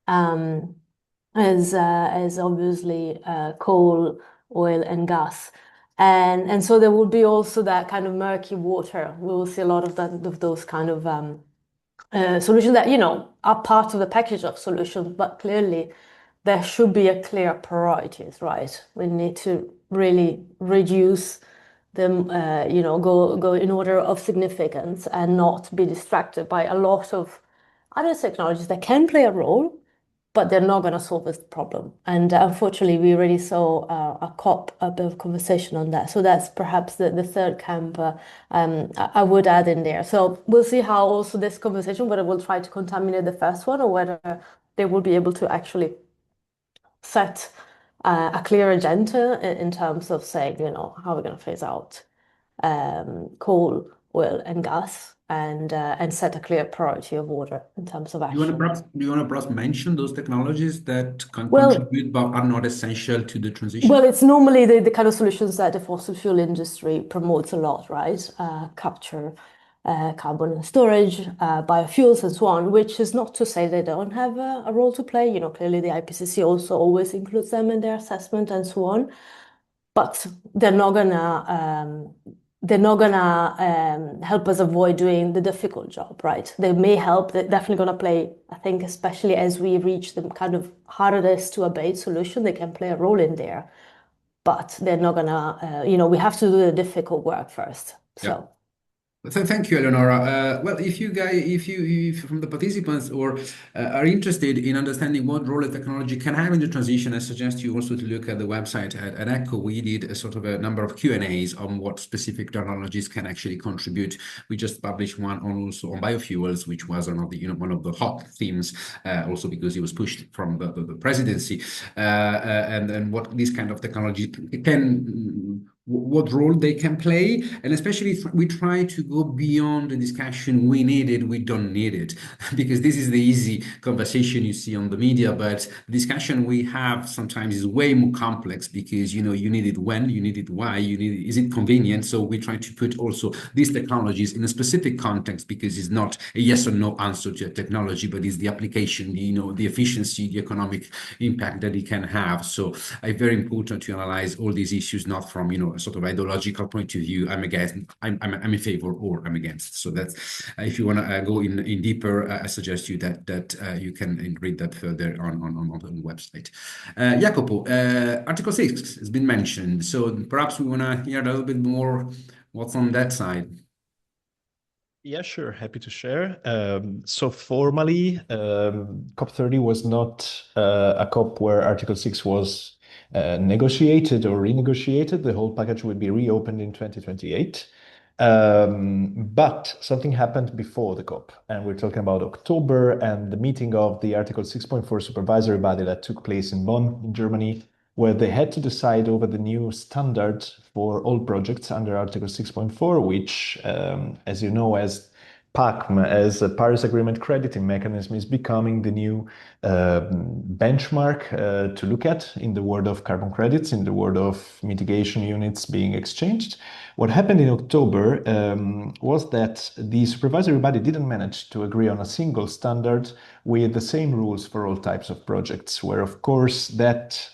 as obviously coal, oil, and gas. And so there will be also that kind of murky water. We will see a lot of that of those kind of solutions that, are part of the package of solutions, but clearly there should be a clear priorities, right? We need to really reduce them, go in order of significance and not be distracted by a lot of other technologies that can play a role, but they're not going to solve this problem. And unfortunately, we already saw a bit of conversation on that. So that's perhaps the third camp I would add in there. So we'll see how also this conversation, whether we'll try to contaminate the first one or whether they will be able to actually set a clear agenda in terms of saying, how we're going to phase out coal, oil, and gas, and set a clear priority of order in terms of Do you want to action. perhaps mention those technologies that can Well, contribute but are not essential to the transition? Well, it's normally the kind of solutions that the fossil fuel industry promotes a lot, right? Capture, carbon storage, biofuels, and so on, which is not to say they don't have a role to play. Clearly the IPCC also always includes them in their assessment and so on. But they're not gonna help us avoid doing the difficult job, right? They may help. They're definitely gonna play, I think, especially as we reach the kind of hardest to abate solution, they can play a role in there. But they're not gonna, we have to do the difficult work first. Yeah. So. Thank you, Eleonora. Well, if you from the participants or are interested in understanding what role a technology can have in the transition, I suggest you also to look at the website at ECCO. We did a sort of a number of Q&As on what specific technologies can actually contribute. We just published one also on biofuels, which was one of the hot themes, also because it was pushed from the presidency, and what this kind of technology can. What role they can play, and especially if we try to go beyond the discussion we need it, we don't need it, because this is the easy conversation you see on the media, but the discussion we have sometimes is way more complex because you need it when, you need it why, is it convenient? So we try to put also these technologies in a specific context because it's not a yes or no answer to a technology, but it's the application, the efficiency, the economic impact that it can have. So it's very important to analyze all these issues, not from a sort of ideological point of view. I'm against, I'm in favor, or I'm against. So that's if you want to go in deeper, I suggest you that you can read that further on the website. Jacopo, Article 6 has been mentioned, so perhaps we want to hear a little bit more what's on that side. Yeah, sure. Happy to share. So formally, COP30 was not a COP where Article 6 was negotiated or renegotiated. The whole package would be reopened in 2028. But something happened before the COP, and we're talking about October and the meeting of the Article 6.4 supervisory body that took place in Bonn, in Germany, where they had to decide over the new standard for all projects under Article 6.4, which, as you know, as PACM, as a Paris Agreement crediting mechanism, is becoming the new benchmark to look at in the world of carbon credits, in the world of mitigation units being exchanged. What happened in October was that the supervisory body didn't manage to agree on a single standard with the same rules for all types of projects, where of course that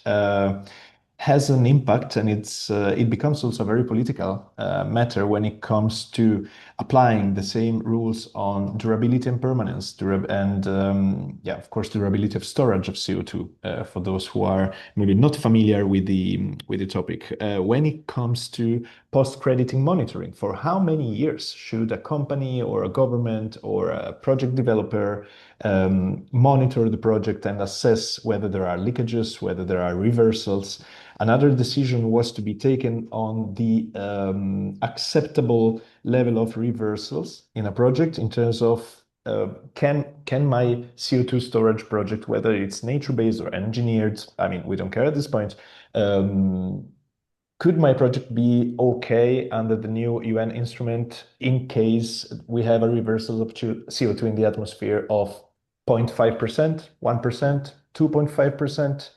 has an impact, and it becomes also a very political matter when it comes to applying the same rules on durability and permanence, of course, durability of storage of CO2 for those who are maybe not familiar with the topic. When it comes to post-crediting monitoring, for how many years should a company or a government or a project developer monitor the project and assess whether there are leakages, whether there are reversals? Another decision was to be taken on the acceptable level of reversals in a project in terms of can my CO2 storage project, whether it's nature-based or engineered, I mean, we don't care at this point, could my project be okay under the new UN instrument in case we have a reversal of CO2 in the atmosphere of 0.5%, 1%, 2.5%?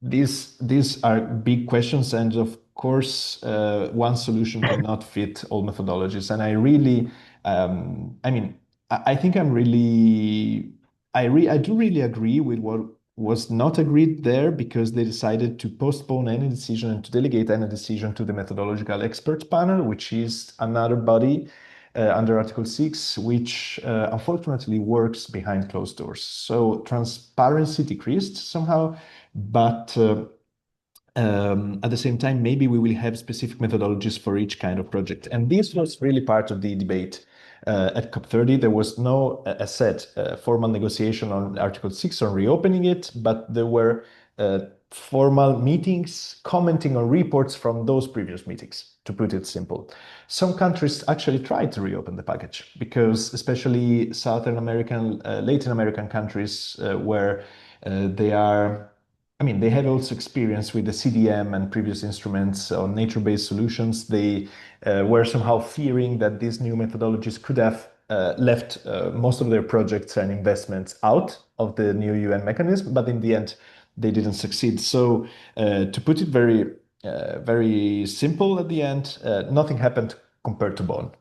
These are big questions, and of course, one solution cannot fit all methodologies. And I really, I mean, I think I do really agree with what was not agreed there, because they decided to postpone any decision and to delegate any decision to the methodological expert panel, which is another body under Article 6, which unfortunately works behind closed doors. So transparency decreased somehow, but at the same time, maybe we will have specific methodologies for each kind of project. And this was really part of the debate at COP30. There was no, as said, formal negotiation on Article 6 on reopening it, but there were formal meetings commenting on reports from those previous meetings, to put it simple. Some countries actually tried to reopen the package, because especially Southern American, Latin American countries where they are, I mean, they had also experience with the CDM and previous instruments on nature-based solutions. They were somehow fearing that these new methodologies could have left most of their projects and investments out of the new UN mechanism, but in the end, they didn't succeed. So to put it very simple at the end, nothing happened compared to Bonn.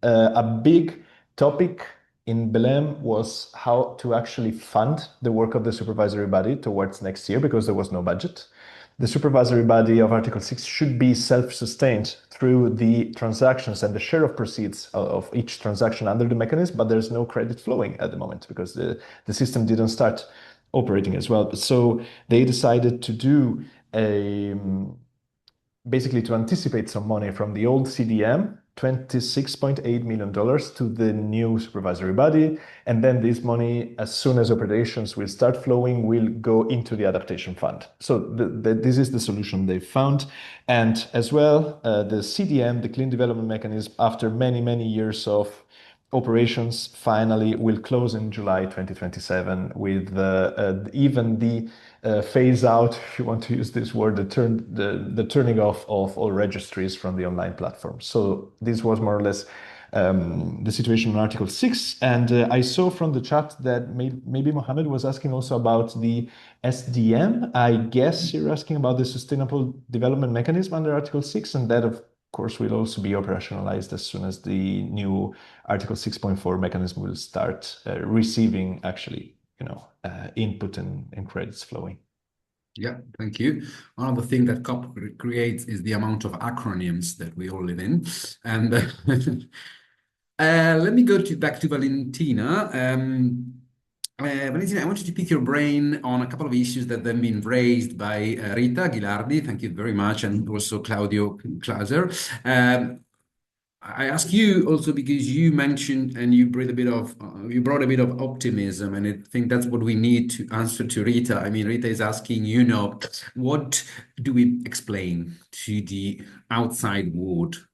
A big topic in Belém was how to actually fund the work of the supervisory body towards next year, because there was no budget. The supervisory body of Article 6 should be self-sustained through the transactions and the share of proceeds of each transaction under the mechanism, but there's no credit flowing at the moment because the system didn't start operating as well. So they decided to do basically to anticipate some money from the old CDM, $26.8 million to the new supervisory body. And then this money, as soon as operations will start flowing, will go into the adaptation fund. So this is the solution they found. And as well, the CDM, the Clean Development Mechanism, after many, many years of operations, finally will close in July 2027 with even the phase out, if you want to use this word, the turning off of all registries from the online platform. So this was more or less the situation in Article 6. And I saw from the chat that maybe Mohammed was asking also about the SDM. I guess you're asking about the Sustainable Development Mechanism under Article 6, and that of course will also be operationalized as soon as the new Article 6.4 mechanism will start receiving actually, input and credits flowing. Yeah, thank you. One of the things that COP creates is the amount of acronyms that we all live in. And let me go back to Valentina. Valentina, I wanted to pick your brain on a couple of issues that have been raised by Rita Ghilardi. Thank you very much. And also Claudio Clauser. I ask you also because you mentioned and you brought a bit of optimism, and I think that's what we need to answer to Rita. I mean, Rita is asking, what do we explain to the outside world?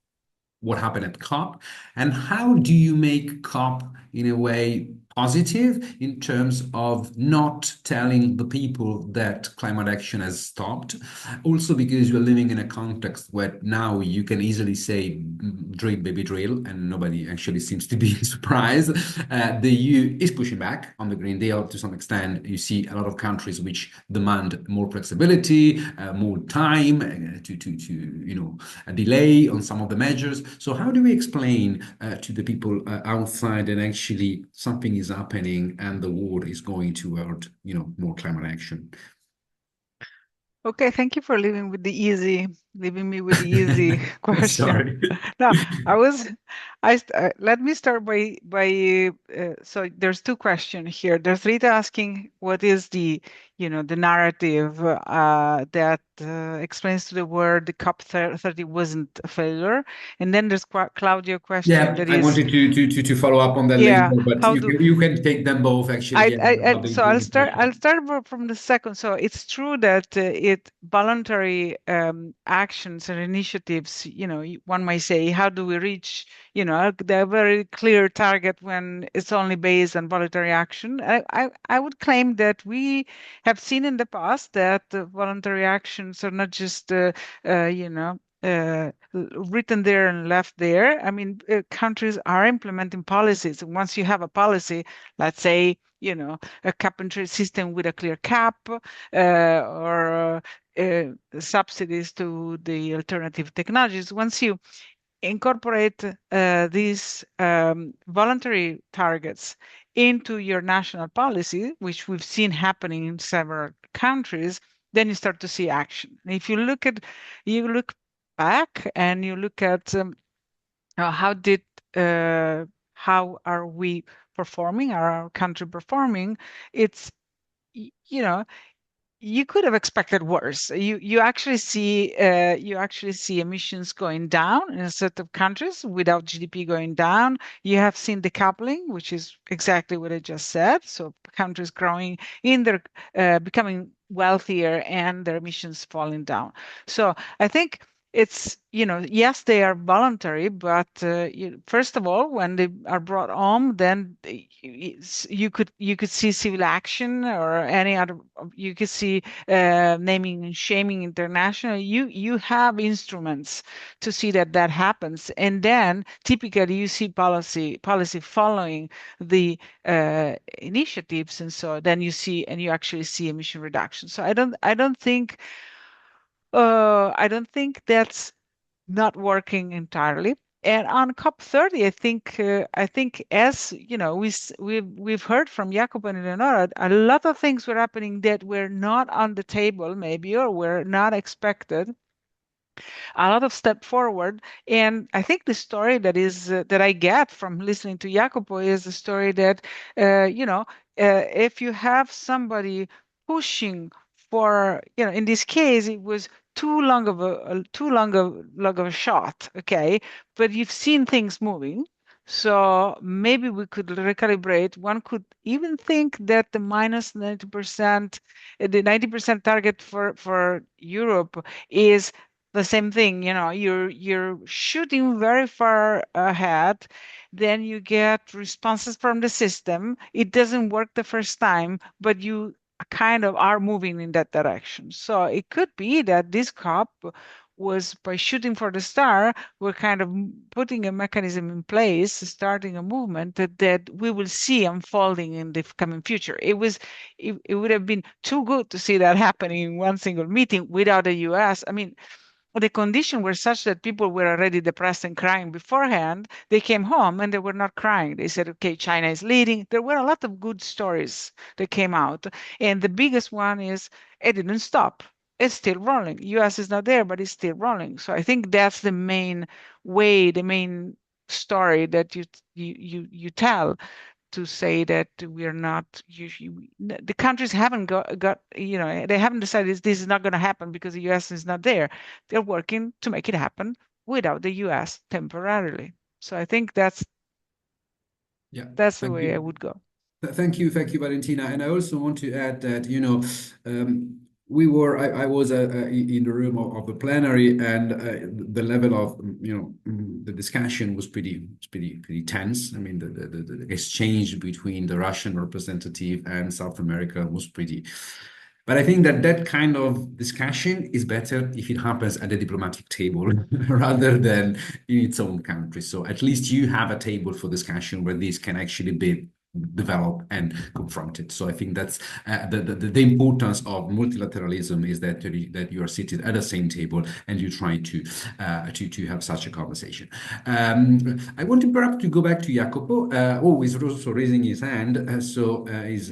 What happened at COP, and how do you make COP in a way positive in terms of not telling the people that climate action has stopped? Also, because we're living in a context where now you can easily say drill, baby, drill, and nobody actually seems to be surprised. The EU is pushing back on the Green Deal to some extent. You see a lot of countries which demand more flexibility, more time to a delay on some of the measures. So how do we explain to the people outside that actually something is happening and the world is going toward, more climate action? Okay, thank you for leaving me with the easy question. Sorry. No, let me start by so there's two questions here. There's Rita asking what is the narrative that explains to the world the COP30 wasn't a failure, and then there's Claudio question. Yeah, I wanted to follow up on that later, but you can take them both actually. So I'll start from the second. So it's true that voluntary actions and initiatives. One might say, how do we reach the very clear target when it's only based on voluntary action. I would claim that we have seen in the past that voluntary actions are not just written there and left there. I mean, countries are implementing policies. Once you have a policy, let's say, a cap and trade system with a clear cap, or subsidies to the alternative technologies. Once you incorporate these voluntary targets into your national policy, which we've seen happening in several countries, then you start to see action. And if you look back and you look at how are we performing, are our country performing, it's you could have expected worse. You actually see emissions going down in a set of countries without GDP going down. You have seen decoupling, which is exactly what I just said. So countries growing in their becoming wealthier and their emissions falling down. So I think it's, yes, they are voluntary, but first of all, when they are brought home, then you could see civil action or any other. You could see naming and shaming international. You have instruments to see that happens, and then typically you see policy following the initiatives, and so then you actually see emission reduction. So I don't think that's not working entirely. And on COP30, I think as we've heard from Jacopo and Eleonora, a lot of things were happening that were not on the table, maybe, or were not expected. A lot of step forward. And I think the story that I get from listening to Jacopo is the story that if you have somebody pushing for, in this case, it was too long of a shot, okay? But you've seen things moving. So maybe we could recalibrate. One could even think that the minus 90%, the 90% target for Europe is the same thing. You're shooting very far ahead, then you get responses from the system. It doesn't work the first time, but you kind of are moving in that direction. So it could be that this COP was, by shooting for the star, we're kind of putting a mechanism in place, starting a movement that we will see unfolding in the coming future. It would have been too good to see that happening in one single meeting without the US. I mean, the conditions were such that people were already depressed and crying beforehand. They came home and they were not crying. They said, okay, China is leading. There were a lot of good stories that came out. And the biggest one is it didn't stop. It's still rolling. US is not there, but it's still rolling. So I think that's the main way, the main story that you tell, to say that we are not, the countries haven't got they haven't decided this is not going to happen because the US is not there. They're working to make it happen without the US temporarily. So I think that's the way I would go. Thank you, Valentina. And I also want to add that, I was in the room of the plenary, and the level of the discussion was pretty tense. I mean, the exchange between the Russian representative and South America was pretty. But I think that kind of discussion is better if it happens at the diplomatic table rather than in its own country. So at least you have a table for discussion where this can actually be developed and confronted. So I think that's the importance of multilateralism, is that you are seated at the same table and you try to have such a conversation. I wanted perhaps to go back to Jacopo. He's also raising his hand, so he's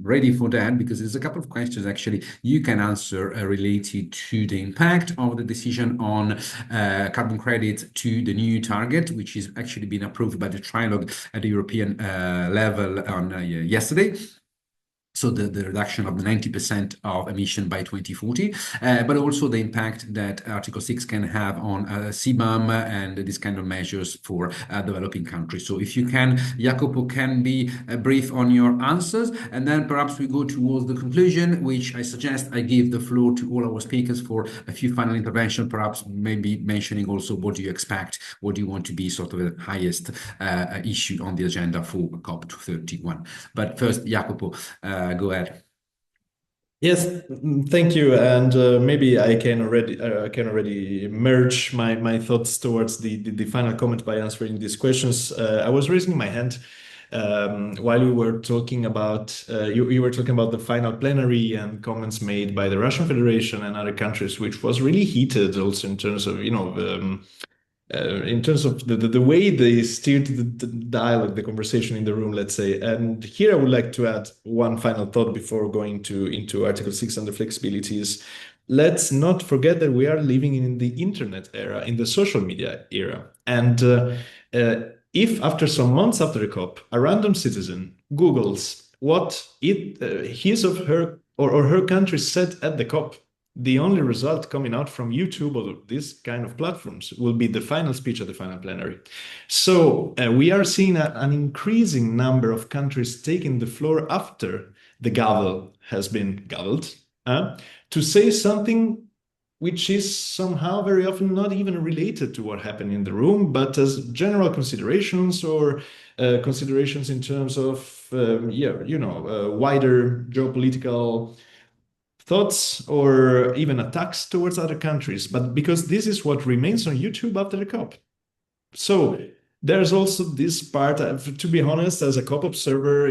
ready for that, because there's a couple of questions actually you can answer related to the impact of the decision on carbon credit to the new target, which is actually been approved by the trilogue at the European level on yesterday. So the reduction of the 90% of emission by 2040, but also the impact that Article 6 can have on CBAM and these kind of measures for developing countries. So if you can, Jacopo, can be brief on your answers, and then perhaps we go towards the conclusion, which I suggest I give the floor to all our speakers for a few final intervention, perhaps maybe mentioning also what do you expect, what do you want to be sort of the highest issue on the agenda for COP31. But first, Jacopo, go ahead. Yes, thank you. And maybe I can already merge my thoughts towards the final comment by answering these questions. I was raising my hand while we were talking about you were talking about the final plenary and comments made by the Russian Federation and other countries, which was really heated also in terms of in terms of the way they steered the dialogue, the conversation in the room, let's say. And here I would like to add one final thought before going into Article 6 and the flexibilities. Let's not forget that we are living in the internet era, in the social media era. And if after some months after the COP, a random citizen Googles what his of her or her country said at the COP, the only result coming out from YouTube or this kind of platforms will be the final speech at the final plenary. So we are seeing an increasing number of countries taking the floor after the gavel has been gavelled to say something which is somehow very often not even related to what happened in the room, but as general considerations or considerations in terms of, wider geopolitical thoughts or even attacks towards other countries, but because this is what remains on YouTube after the COP. So there's also this part, to be honest, as a COP observer,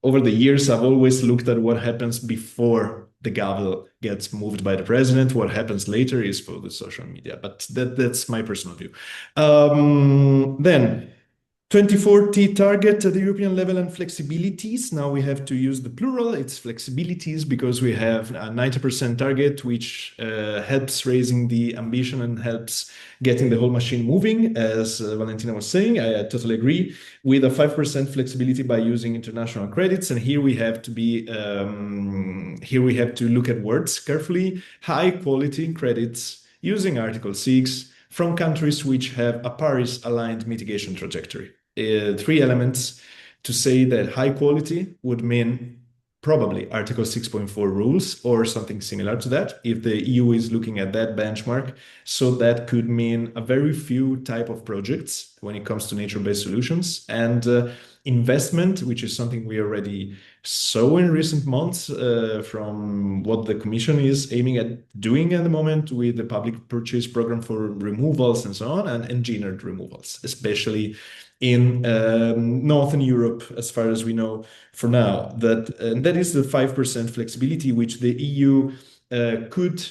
over the years, I've always looked at what happens before the gavel gets moved by the president. What happens later is for the social media, but that's my personal view. Then 2040 target at the European level and flexibilities. Now we have to use the plural. It's flexibilities because we have a 90% target, which helps raising the ambition and helps getting the whole machine moving. As Valentina was saying, I totally agree with a 5% flexibility by using international credits. And here we have to be, here we have to look at words carefully. High quality credits using Article 6 from countries which have a Paris-aligned mitigation trajectory. 3 elements to say that high quality would mean probably Article 6.4 rules or something similar to that if the EU is looking at that benchmark. So that could mean a very few type of projects when it comes to nature-based solutions and investment, which is something we already saw in recent months from what the Commission is aiming at doing at the moment with the public purchase program for removals and so on, and engineered removals, especially in Northern Europe, as far as we know for now. That is the 5% flexibility, which the EU could,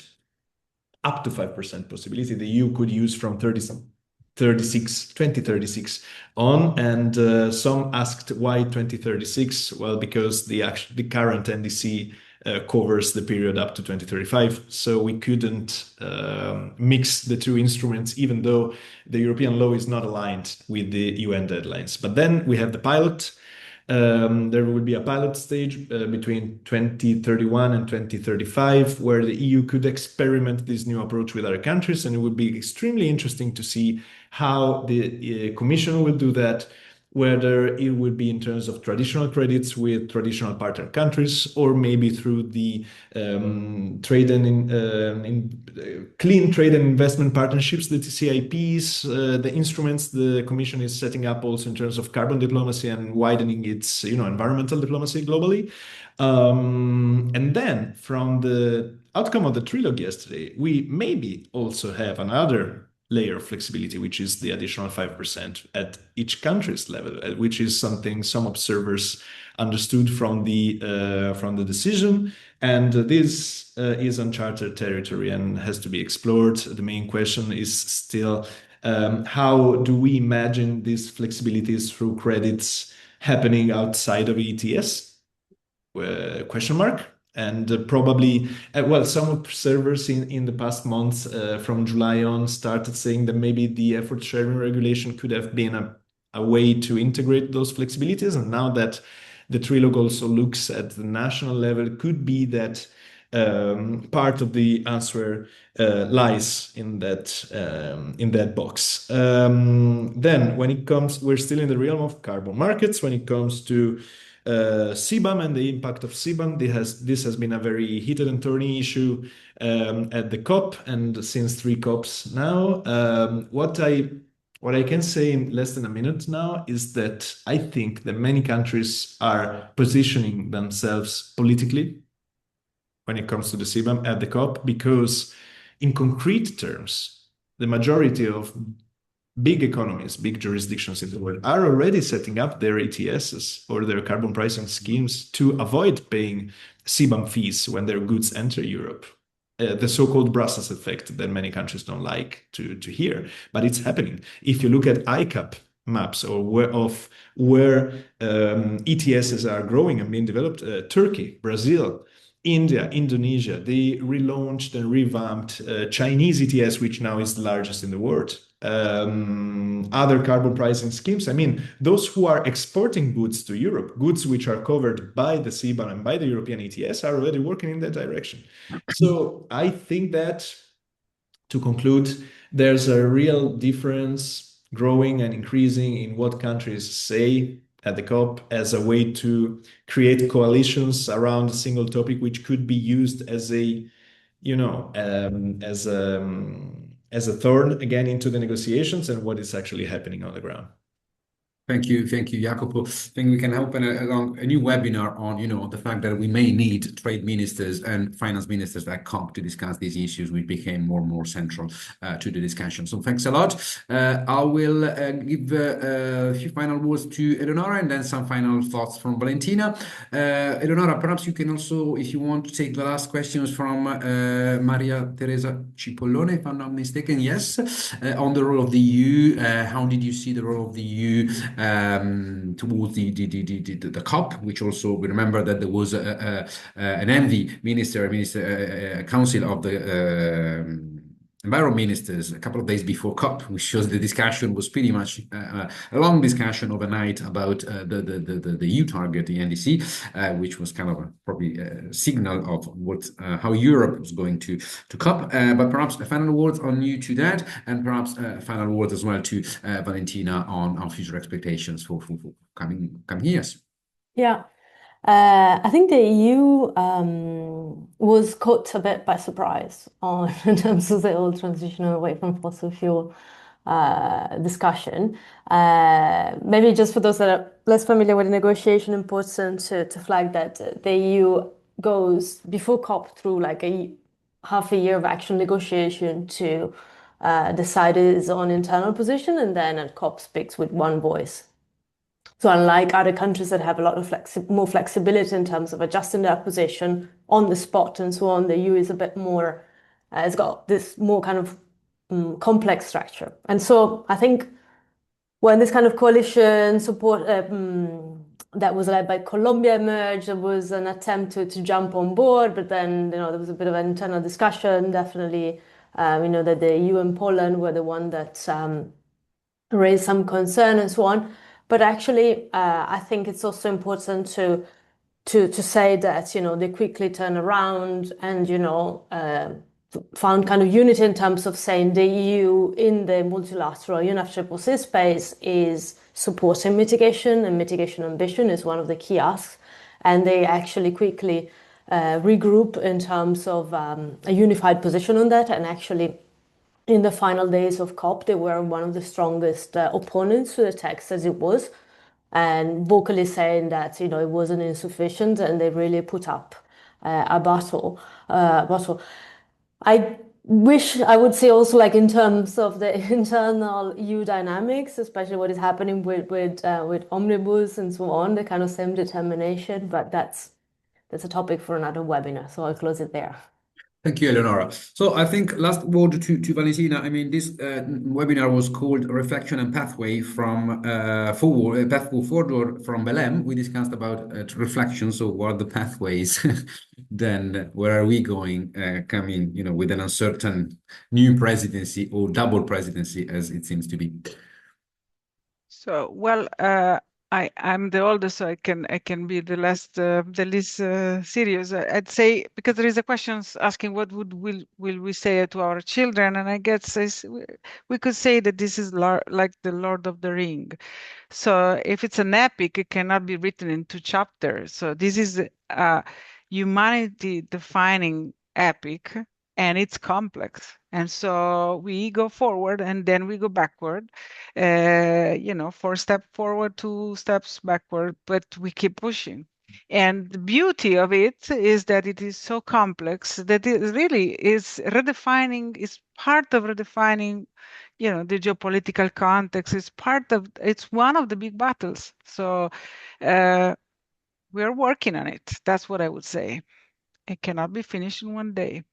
up to 5% possibility, the EU could use from 2036 on. And some asked why 2036? Well, because the current NDC covers the period up to 2035. So we couldn't mix the two instruments, even though the European law is not aligned with the UN deadlines. But then we have the pilot. There will be a pilot stage between 2031 and 2035, where the EU could experiment this new approach with other countries. And it would be extremely interesting to see how the Commission will do that, whether it would be in terms of traditional credits with traditional partner countries, or maybe through the trade and clean trade and investment partnerships, the TCIPs, the instruments the Commission is setting up also in terms of carbon diplomacy and widening its environmental diplomacy globally. And then from the outcome of the trilogue yesterday, we maybe also have another layer of flexibility, which is the additional 5% at each country's level, which is something some observers understood from the decision. And this is uncharted territory and has to be explored. The main question is still how do we imagine these flexibilities through credits happening outside of ETS? Question mark. And probably, some observers in the past months from July on started saying that maybe the effort sharing regulation could have been a way to integrate those flexibilities. And now that the trilogue also looks at the national level, could be that part of the answer lies in that box. Then, when it comes, we're still in the realm of carbon markets. When it comes to CBAM and the impact of CBAM, this has been a very heated and thorny issue at the COP, and since 3 COPs now. What I can say in less than a minute now is that I think that many countries are positioning themselves politically when it comes to the CBAM at the COP, because in concrete terms, the majority of big economies, big jurisdictions in the world are already setting up their ETSs or their carbon pricing schemes to avoid paying CBAM fees when their goods enter Europe. The so-called Brussels effect that many countries don't like to hear, but it's happening. If you look at ICAP maps or where ETSs are growing and being developed, Turkey, Brazil, India, Indonesia, they relaunched and revamped Chinese ETS, which now is the largest in the world. Other carbon pricing schemes, I mean, those who are exporting goods to Europe, goods which are covered by the CBAM and by the European ETS, are already working in that direction. So I think that, to conclude, there's a real difference growing and increasing in what countries say at the COP as a way to create coalitions around a single topic, which could be used as a, as a thorn again into the negotiations and what is actually happening on the ground. Thank you, Jacopo. I think we can open a new webinar on, the fact that we may need trade ministers and finance ministers at COP to discuss these issues, which became more and more central to the discussion. So thanks a lot. I will give a few final words to Eleonora and then some final thoughts from Valentina. Eleonora, perhaps you can also, if you want, to take the last questions from Maria Teresa Cipollone, if I'm not mistaken. Yes, on the role of the EU. How did you see the role of the EU towards the COP, which also we remember that there was an ENVI council of the environment ministers a couple of days before COP, which shows the discussion was pretty much a long discussion overnight about the EU target, the NDC, which was kind of probably a signal of how Europe was going to COP. But perhaps a final word on you to that, and perhaps a final word as well to Valentina on our future expectations for coming years. Yeah. I think the EU was caught a bit by surprise in terms of the whole transition away from fossil fuel discussion. Maybe just for those that are less familiar with the negotiation, important to flag that the EU goes before COP through like half a year of actual negotiation to decide its own internal position, and then at COP speaks with one voice. So unlike other countries that have a lot of more flexibility in terms of adjusting their position on the spot and so on, the EU is a bit more, it's got this more kind of complex structure. And so I think when this kind of coalition support that was led by Colombia emerged, there was an attempt to jump on board, but then there was a bit of an internal discussion. Definitely, that the EU and Poland were the one that raised some concern and so on. But actually, I think it's also important to say that they quickly turn around and found kind of unity in terms of saying the EU in the multilateral UNFCCC space is supporting mitigation, and mitigation ambition is one of the key asks. And they actually quickly regroup in terms of a unified position on that. And actually, in the final days of COP, they were one of the strongest opponents to the text as it was, and vocally saying that it wasn't insufficient, and they really put up a battle. I wish I would say also, like in terms of the internal EU dynamics, especially what is happening with Omnibus and so on, the kind of same determination. But that's a topic for another webinar, so I'll close it there. Thank you, Eleonora. So I think last word to Valentina. I mean, this webinar was called Reflection and Pathway from Forward from Belém. We discussed about reflection. So what are the pathways? Then where are we going coming, with an uncertain new presidency or double presidency as it seems to be? So, well, I'm the oldest, so I can be the least serious. I'd say, because there is a question asking what will we say to our children, and I guess we could say that this is like the Lord of the Ring. So if it's an epic, it cannot be written in 2 chapters. So this is a humanity defining epic, and it's complex. And so we go forward and then we go backward, 4 steps forward, 2 steps backward, but we keep pushing. And the beauty of it is that it is so complex that it really is redefining, is part of redefining, the geopolitical context. It's one of the big battles. So we're working on it. That's what I would say. It cannot be finished in one day.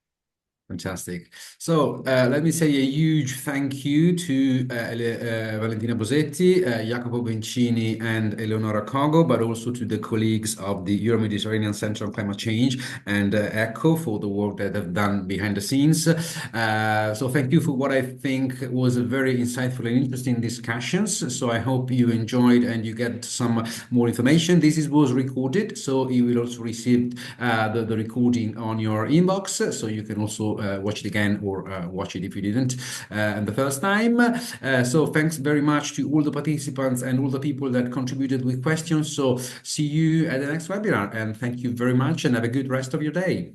Fantastic. So let me say a huge thank you to Valentina Bosetti, Jacopo Bencini, and Eleonora Cogo, but also to the colleagues of the Euro-Mediterranean Center on Climate Change and ECCO for the work that they've done behind the scenes. So thank you for what I think was a very insightful and interesting discussions. So I hope you enjoyed and you get some more information. This was recorded, so you will also receive the recording on your inbox, so you can also watch it again or watch it if you didn't the first time. So thanks very much to all the participants and all the people that contributed with questions. So see you at the next webinar, and thank you very much and have a good rest of your day.